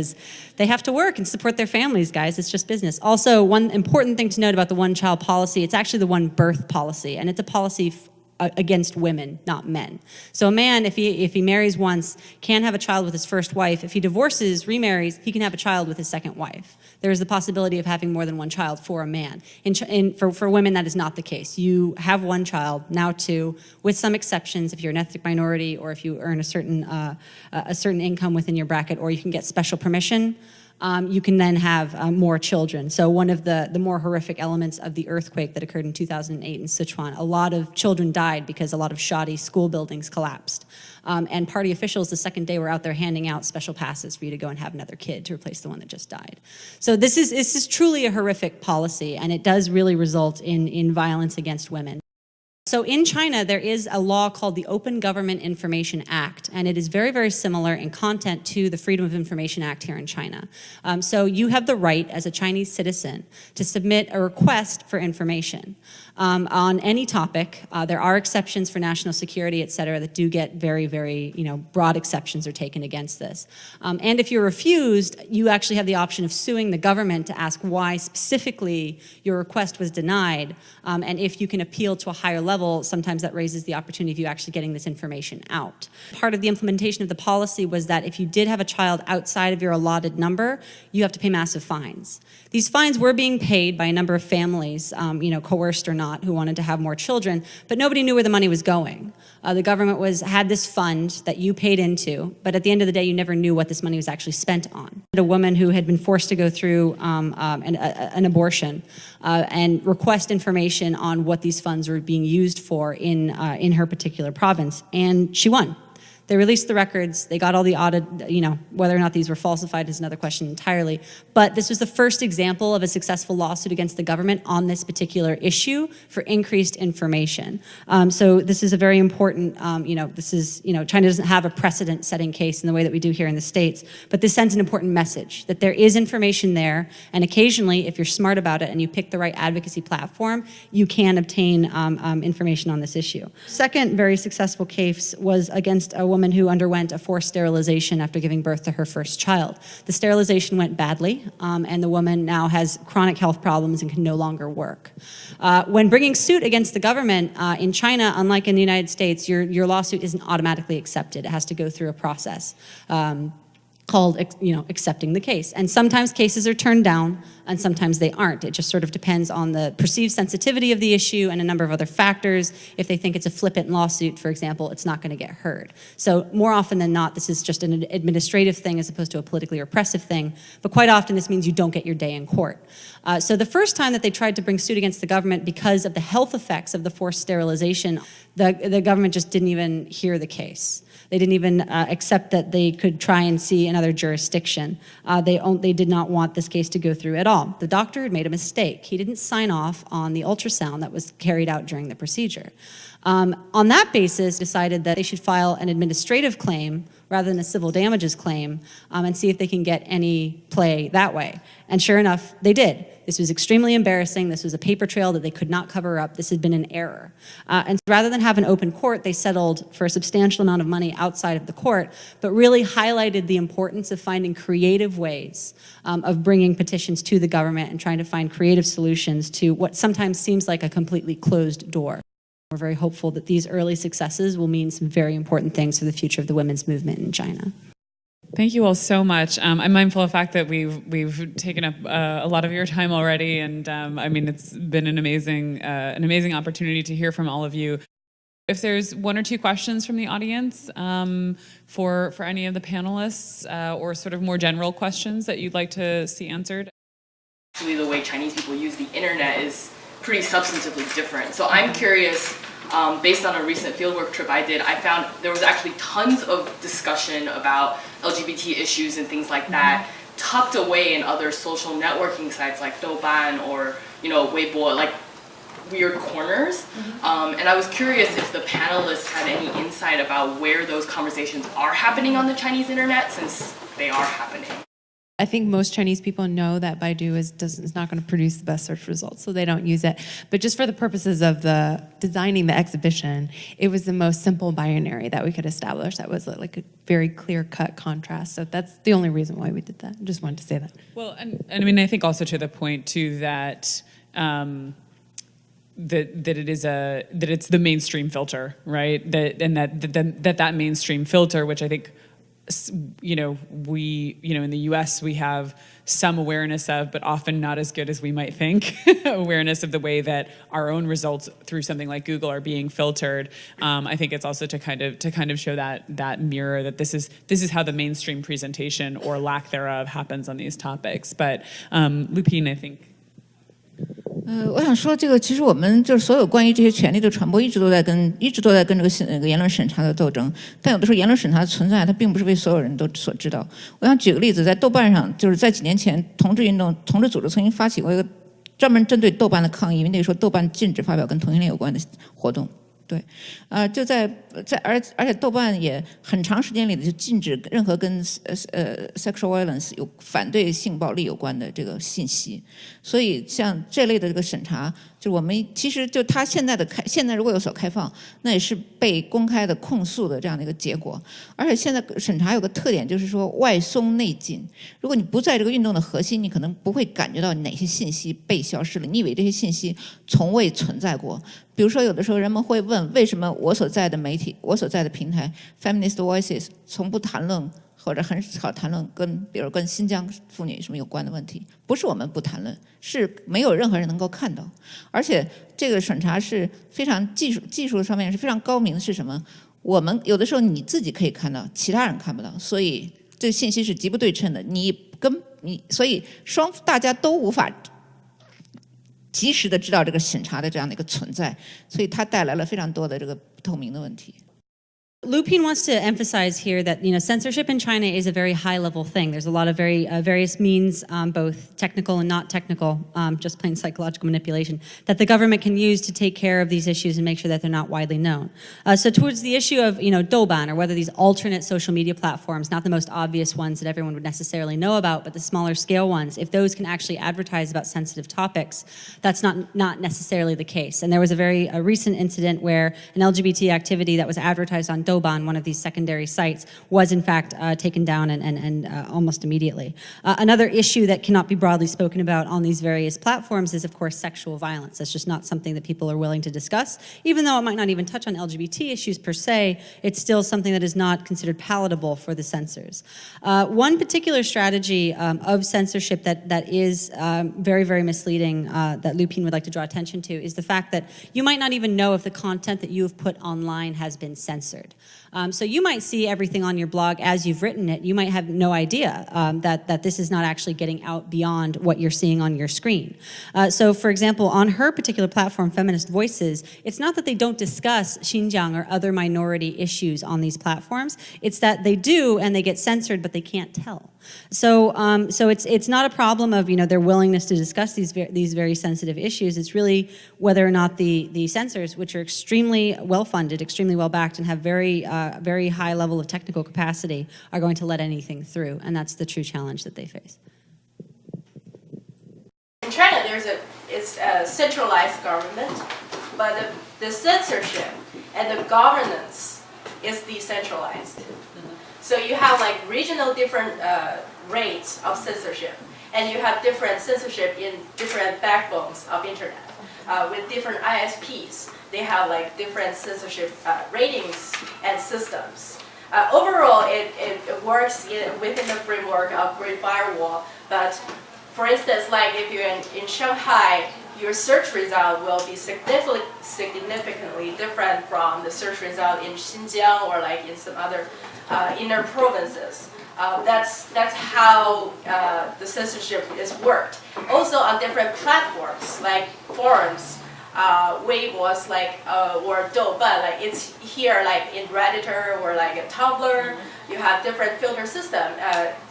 G: they have to work and support their families, guys. It's just business. Also, one important thing to note about the one-child policy, it's actually the one-birth policy, and it's a policy against women, not men. So a man, if he marries once, can have a child with his first wife. If he divorces, remarries, he can have a child with his second wife. There is the possibility of having more than one child for a man. For women, that is not the case. You have one child, now two, with some exceptions if you're an ethnic minority or if you earn a certain income within your bracket, or you can get special permission. You can then have more children. So one of the more horrific elements of the earthquake that occurred in 2008 in Sichuan, a lot of children died because a lot of shoddy school buildings collapsed. And party officials the second day were out there handing out special passes for you to go and have another kid to replace the one that just died. So this is truly a horrific policy, and it does really result in violence against women. So in China, there is a law called the Open Government Information Act, and it is very, very similar in content to the Freedom of Information Act here in China. So you have the right as a Chinese citizen to submit a request for information on any topic. There are exceptions for national security, et cetera, that do get very, very broad exceptions are taken against this. And if you're refused, you actually have the option of suing the government to ask why specifically your request was denied. And if you can appeal to a higher level, sometimes that raises the opportunity of you actually getting this information out. Part of the implementation of the policy was that if you did have a child outside of your allotted number, you have to pay massive fines. These fines were being paid by a number of families, coerced or not, who wanted to have more children, but nobody knew where the money was going. The government had this fund that you paid into, but at the end of the day, you never knew what this money was actually spent on. A woman who had been forced to go through an abortion and request information on what these funds were being used for in her particular province, and she won. They released the records. They got all the audit, whether or not these were falsified is another question entirely. But this was the first example of a successful lawsuit against the government on this particular issue for increased information. So this is a very important, China doesn't have a precedent-setting case in the way that we do here in the States, but this sends an important message that there is information there, and occasionally, if you're smart about it and you pick the right advocacy platform, you can obtain information on this issue. Second very successful case was against a woman who underwent a forced sterilization after giving birth to her first child. The sterilization went badly, and the woman now has chronic health problems and can no longer work. When bringing suit against the government in China, unlike in the United States, your lawsuit isn't automatically accepted. It has to go through a process called, accepting the case. And sometimes cases are turned down, and sometimes they aren't. It just sort of depends on the perceived sensitivity of the issue and a number of other factors. If they think it's a flippant lawsuit, for example, it's not going to get heard. So more often than not, this is just an administrative thing as opposed to a politically repressive thing. But quite often, this means you don't get your day in court. So the first time that they tried to bring suit against the government because of the health effects of the forced sterilization, the government just didn't even hear the case. They didn't even accept that they could try and see another jurisdiction. They did not want this case to go through at all. The doctor had made a mistake. He didn't sign off on the ultrasound that was carried out during the procedure. On that basis, decided that they should file an administrative claim rather than a civil damages claim, and see if they can get any play that way. And sure enough, they did. This was extremely embarrassing. This was a paper trail that they could not cover up. This had been an error. And rather than have an open court, they settled for a substantial amount of money outside of the court, but really highlighted the importance of finding creative ways of bringing petitions to the government and trying to find creative solutions to what sometimes seems like a completely closed door. We're very hopeful that these early successes will mean some very important things for the future of the women's movement in China.
C: Thank you all so much. I'm mindful of the fact that we've taken up a lot of your time already, and I mean, it's been an amazing opportunity to hear from all of you. If there's one or two questions from the audience for any of the panelists, or sort of more general questions that you'd like to see answered.
J: Actually, the way Chinese people use the internet is pretty substantively different. So I'm curious, based on a recent fieldwork trip I did, I found there was actually tons of discussion about LGBT issues and things like that tucked away in other social networking sites like Douban or, Weibo, like weird corners. And I was curious if the panelists had any insight about where those conversations are happening on the Chinese internet, since they are happening.
A: I think most Chinese people know that Baidu is not going to produce the best search results, so they don't use it. But just for the purposes of designing the exhibition, it was the most simple binary that we could establish. That was like a very clear-cut contrast. So that's the only reason why we did that. I just wanted to say that.
C: Well, and I mean, I think also to the point too that it's the mainstream filter, right? That mainstream filter, which I think, we, in the US, we have some awareness of, but often not as good as we might think, awareness of the way that our own results through something like Google are being filtered. I think it's also to kind of show that mirror that this is how the mainstream presentation or lack thereof happens on these topics. But Lupine, I think.
E: 我想说，这个其实我们就是所有关于这些权利的传播，一直都在跟这个言论审查的斗争。但有的时候言论审查的存在，它并不是为所有人都所知道。我想举个例子，在豆瓣上，就是在几年前，同志组织曾经发起过一个专门针对豆瓣的抗议，因为那个时候豆瓣禁止发表跟同性恋有关的活动。对，而且豆瓣也很长时间里就禁止任何跟sexual violence 有反对性暴力有关的这个信息，所以像这类的这个审查，就我们其实就它现在如果有所开放，那也是被公开的控诉的这样的一个结果。而且现在审查有个特点，就是说外松内紧。如果你不在这个运动的核心，你可能不会感觉到哪些信息被消失了，你以为这些信息从未存在过。比如说，有的时候人们会问，为什么我所在的媒体、我所在的平台 Feminist Voices 从不谈论或者很少谈论比如跟新疆妇女什么有关的问题？不是我们不谈论，是没有任何人能够看到。而且这个审查是非常技术上面是非常高明的，是什么？我们有的时候你自己可以看到，其他人看不到，所以这个信息是极不对称的。所以大家都无法及时的知道这个审查的这样的一个存在，所以它带来了非常多的这个不透明的问题。
G: Lupine wants to emphasize here that censorship in China is a very high-level thing. There's a lot of various means, both technical and not technical, just plain psychological manipulation, that the government can use to take care of these issues and make sure that they're not widely known. So towards the issue of Douban, or whether these alternate social media platforms, not the most obvious ones that everyone would necessarily know about, but the smaller scale ones, if those can actually advertise about sensitive topics, that's not necessarily the case. And there was a recent incident where an LGBT activity that was advertised on Douban, one of these secondary sites, was in fact taken down and almost immediately. Another issue that cannot be broadly spoken about on these various platforms is, of course, sexual violence. That's just not something that people are willing to discuss. Even though it might not even touch on LGBT issues per se, it's still something that is not considered palatable for the censors. One particular strategy of censorship that is very, very misleading that Lupine would like to draw attention to is the fact that you might not even know if the content that you have put online has been censored. So you might see everything on your blog as you've written it. You might have no idea that this is not actually getting out beyond what you're seeing on your screen. So for example, on her particular platform, Feminist Voices, it's not that they don't discuss Xinjiang or other minority issues on these platforms. It's that they do and they get censored, but they can't tell. So it's not a problem of their willingness to discuss these very sensitive issues. It's really whether or not the censors, which are extremely well funded, extremely well backed, and have very high level of technical capacity, are going to let anything through, and that's the true challenge that they face.
K: In China, it's a centralized government, but the censorship and the governance is decentralized. So you have like regional different rates of censorship, and you have different censorship in different backbones of internet. With different ISPs, they have like different censorship ratings and systems. Overall, it works within the framework of Great Firewall, but for instance, like if you're in Shanghai, your search result will be significantly different from the search result in Xinjiang or like in some other inner provinces. That's how the censorship is worked. Also on different platforms like forums, Weibo like or Douban, like it's here like in Redditor or like a Tumblr, you have different filter system.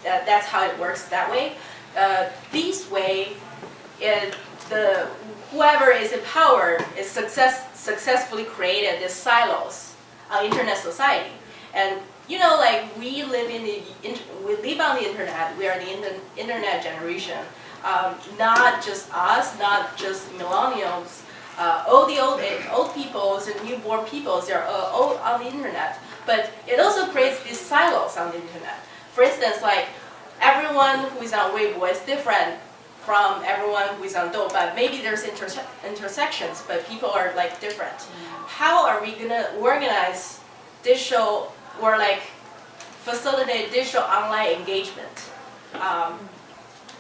K: That's how it works that way. This way, whoever is in power is successfully created these silos on internet society, and like we live on the internet. We are the internet generation. Not just us, not just millennials. All the old peoples and newborn peoples, they're all on the internet. But it also creates these silos on the internet. For instance, like everyone who is on Weibo is different from everyone who is on Douban. Maybe there's intersections, but people are like different. How are we gonna organize digital or like facilitate digital online engagement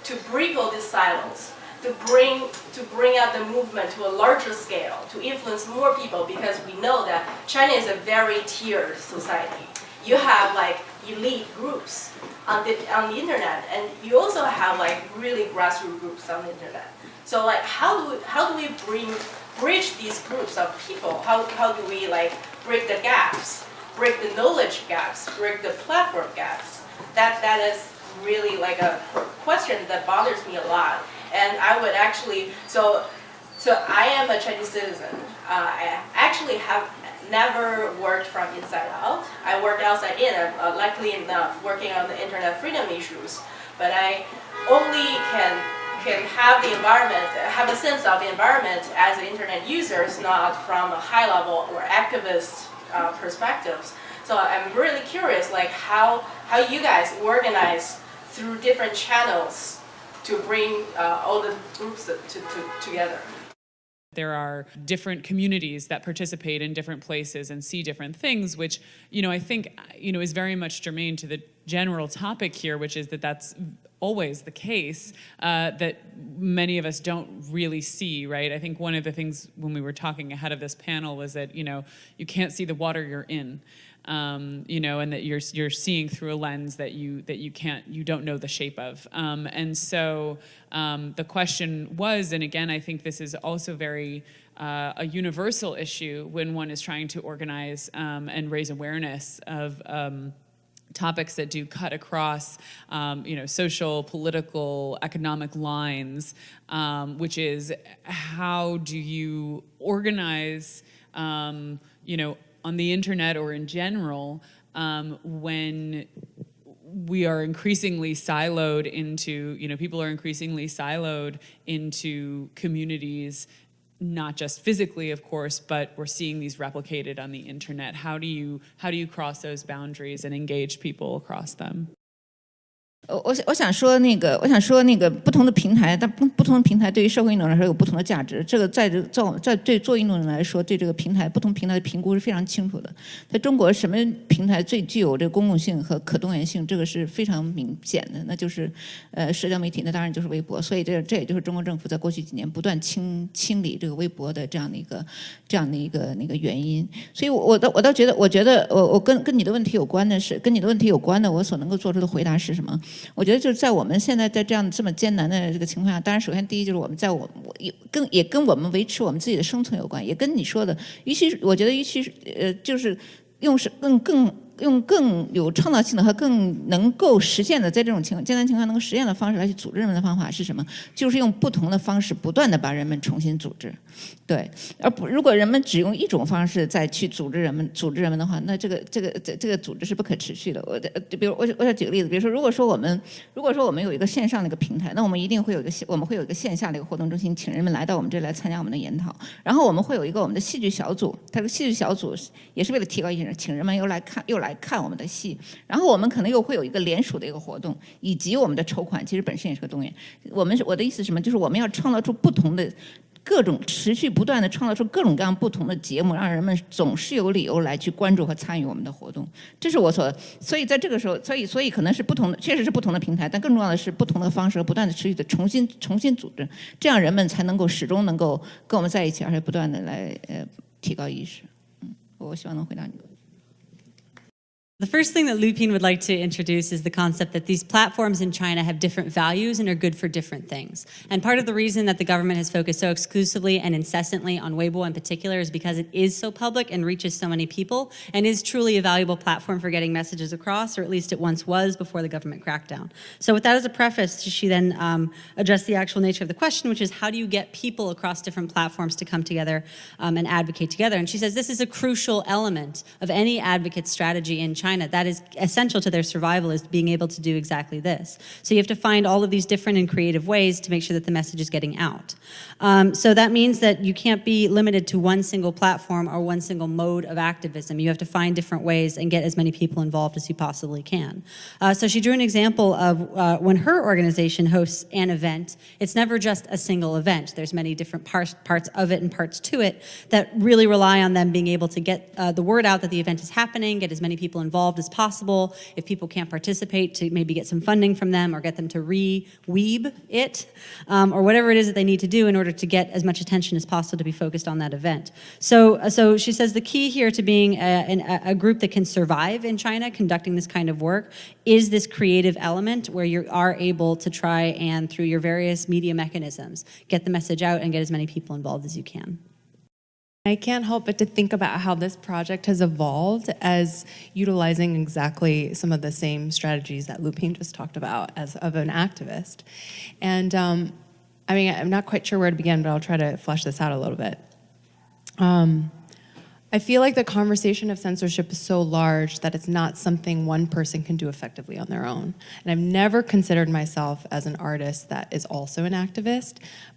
K: to break all these silos, to bring out the movement to a larger scale, to influence more people? Because we know that China is a very tiered society. You have like elite groups on the internet, and you also have like really grassroots groups on the internet. So like how do we bridge these groups of people? How do we like break the gaps, break the knowledge gaps, break the platform gaps? That is really like a question that bothers me a lot. And I would actually so I am a Chinese citizen. I actually have never worked from inside out. I worked outside in, luckily enough, working on the internet freedom issues. But I only can have the environment, have a sense of the environment as an internet user, not from a high level or activist perspectives. So I'm really curious, like how you guys organize through different channels to bring all the groups together.
C: There are different communities that participate in different places and see different things, which, I think, is very much germane to the general topic here, which is that that's always the case, that many of us don't really see, right? I think one of the things when we were talking ahead of this panel was that, you can't see the water you're in. And that you're seeing through a lens that you don't know the shape of, and so the question was, and again, I think this is also very a universal issue when one is trying to organize and raise awareness of topics that do cut across, social, political, economic lines, which is how do you organize, on the internet or in general, when we are increasingly siloed into, people are increasingly siloed into communities, not just physically, of course, but we're seeing these replicated on the internet. How do you cross those boundaries and engage people across them?
E: 我想说那个不同的平台，但不同的平台对于社会运动来说有不同的价值。这个在对做运动人来说，对这个不同平台的评估是非常清楚的。在中国，什么平台最具有这个公共性和可动员性，这个是非常明显的，那就是社交媒体，那当然就是微博。所以这也就是中国政府在过去几年不断清理这个微博的这样的一个原因。所以我倒觉得，我跟你的问题有关的，我所能够做出的回答是什么？我觉得就是在我们现在在这么艰难的这个情况下，当然首先第一就是我们也跟我们维持我们自己的生存有关，也跟你说的，我觉得就是用更用更有创造性的和更能够实现的，在这种艰难情况能够实现的方式来去组织人们的方法是什么？就是用不同的方式不断的把人们重新组织，对，如果人们只用一种方式再去组织人们的话，那这个组织是不可持续的。比如我想举个例子，比如说如果说我们有一个线上的一个平台，那我们一定会有一个线下的一个活动中心，请人们来到我们这里来参加我们的研讨，然后我们会有一个我们的戏剧小组，它这个戏剧小组也是为了提高艺术，请人们又来看我们的戏，然后我们可能又会有一个联署的一个活动，以及我们的筹款，其实本身也是个动员。我的意思是什么？就是我们要创造出不同的。各种持续不断的创造出各种各样不同的节目，让人们总是有理由来去关注和参与我们的活动。这是我所以在这个时候，所以可能是不同的，确实是不同的平台，但更重要的是不同的方式和不断的持续的重新组织，这样人们才能够始终能够跟我们在一起，而且不断的来提高意识。我希望能回答你。
G: The first thing that Lupin would like to introduce is the concept that these platforms in China have different values and are good for different things. And part of the reason that the government has focused so exclusively and incessantly on Weibo in particular is because it is so public and reaches so many people and is truly a valuable platform for getting messages across, or at least it once was before the government crackdown. So with that as a preface, she then addressed the actual nature of the question, which is how do you get people across different platforms to come together and advocate together? And she says this is a crucial element of any advocate strategy in China. That is essential to their survival, is being able to do exactly this. So you have to find all of these different and creative ways to make sure that the message is getting out. So that means that you can't be limited to one single platform or one single mode of activism. You have to find different ways and get as many people involved as you possibly can. So she drew an example of when her organization hosts an event, it's never just a single event. There's many different parts of it and parts to it that really rely on them being able to get the word out that the event is happening, get as many people involved as possible. If people can't participate, to maybe get some funding from them or get them to re-weeb it, or whatever it is that they need to do in order to get as much attention as possible to be focused on that event. So she says the key here to being a group that can survive in China conducting this kind of work is this creative element where you are able to try and, through your various media mechanisms, get the message out and get as many people involved as you can.
A: I can't help but to think about how this project has evolved as utilizing exactly some of the same strategies that Lupin just talked about as of an activist. And I mean, I'm not quite sure where to begin, but I'll try to flesh this out a little bit. I feel like the conversation of censorship is so large that it's not something one person can do effectively on their own. And I've never considered myself as an artist that is also an activist,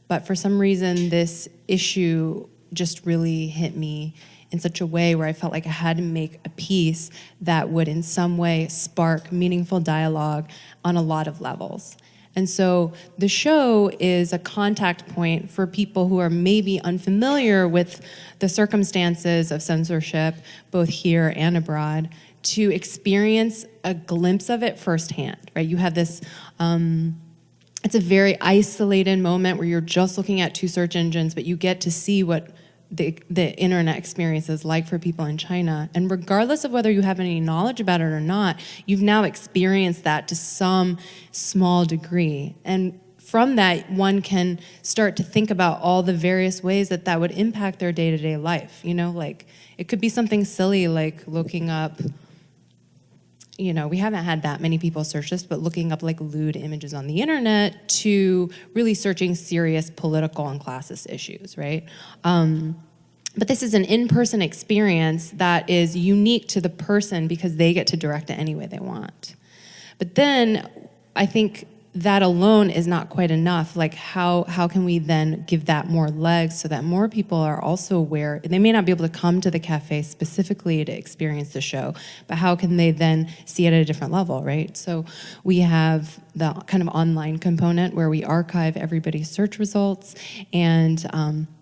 A: but for some reason this issue just really hit me in such a way where I felt like I had to make a piece that would in some way spark meaningful dialogue on a lot of levels. And so the show is a contact point for people who are maybe unfamiliar with the circumstances of censorship, both here and abroad, to experience a glimpse of it firsthand, right? You have this, it's a very isolated moment where you're just looking at two search engines, but you get to see what the internet experience is like for people in China. And regardless of whether you have any knowledge about it or not, you've now experienced that to some small degree. And from that, one can start to think about all the various ways that that would impact their day-to-day life. You know, like it could be something silly like looking up, you know, we haven't had that many people search this, but looking up like lewd images on the internet to really searching serious political and classist issues, right? But this is an in-person experience that is unique to the person because they get to direct it any way they want. But then I think that alone is not quite enough. Like how can we then give that more legs so that more people are also aware? They may not be able to come to the cafe specifically to experience the show, but how can they then see it at a different level, right? So we have the kind of online component where we archive everybody's search results, and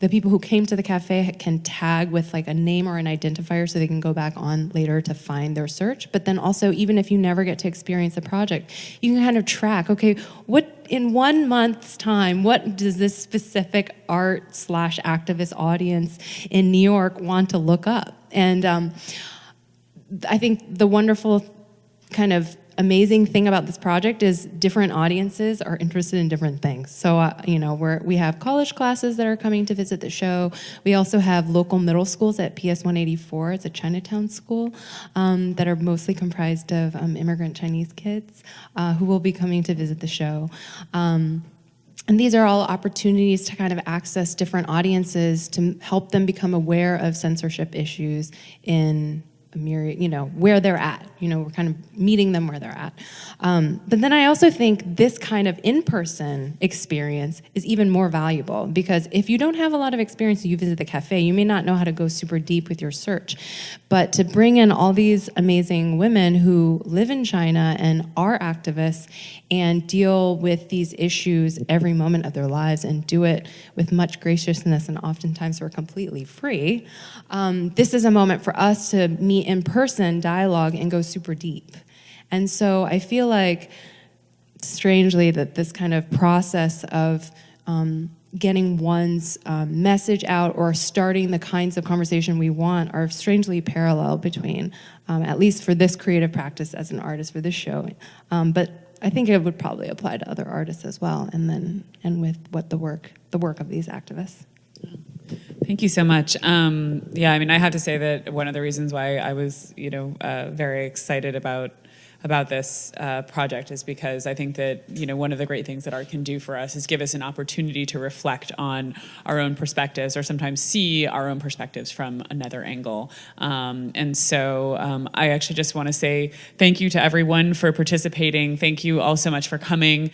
A: the people who came to the cafe can tag with like a name or an identifier so they can go back on later to find their search. But then also, even if you never get to experience the project, you can kind of track, okay, what in 1 month's time, what does this specific art/activist audience in New York want to look up? And I think the wonderful kind of amazing thing about this project is different audiences are interested in different things. So, you know, we have college classes that are coming to visit the show. We also have local middle schools at PS 184. It's a Chinatown school that are mostly comprised of immigrant Chinese kids who will be coming to visit the show. And these are all opportunities to kind of access different audiences to help them become aware of censorship issues in a myriad, you know, where they're at. You know, we're kind of meeting them where they're at. But then I also think this kind of in-person experience is even more valuable, because if you don't have a lot of experience, you visit the cafe, you may not know how to go super deep with your search. But to bring in all these amazing women who live in China and are activists and deal with these issues every moment of their lives and do it with much graciousness, and oftentimes we're completely free, this is a moment for us to meet in person, dialogue, and go super deep. And so I feel like, strangely, that this kind of process of getting one's message out or starting the kinds of conversation we want are strangely parallel between, at least for this creative practice as an artist for this show. But I think it would probably apply to other artists as well, and with what the work of these activists.
C: Thank you so much. Yeah, I mean, I have to say that one of the reasons why I was, you know, very excited about this project is because I think that, you know, one of the great things that art can do for us is give us an opportunity to reflect on our own perspectives, or sometimes see our own perspectives from another angle. And so I actually just want to say thank you to everyone for participating. Thank you all so much for coming.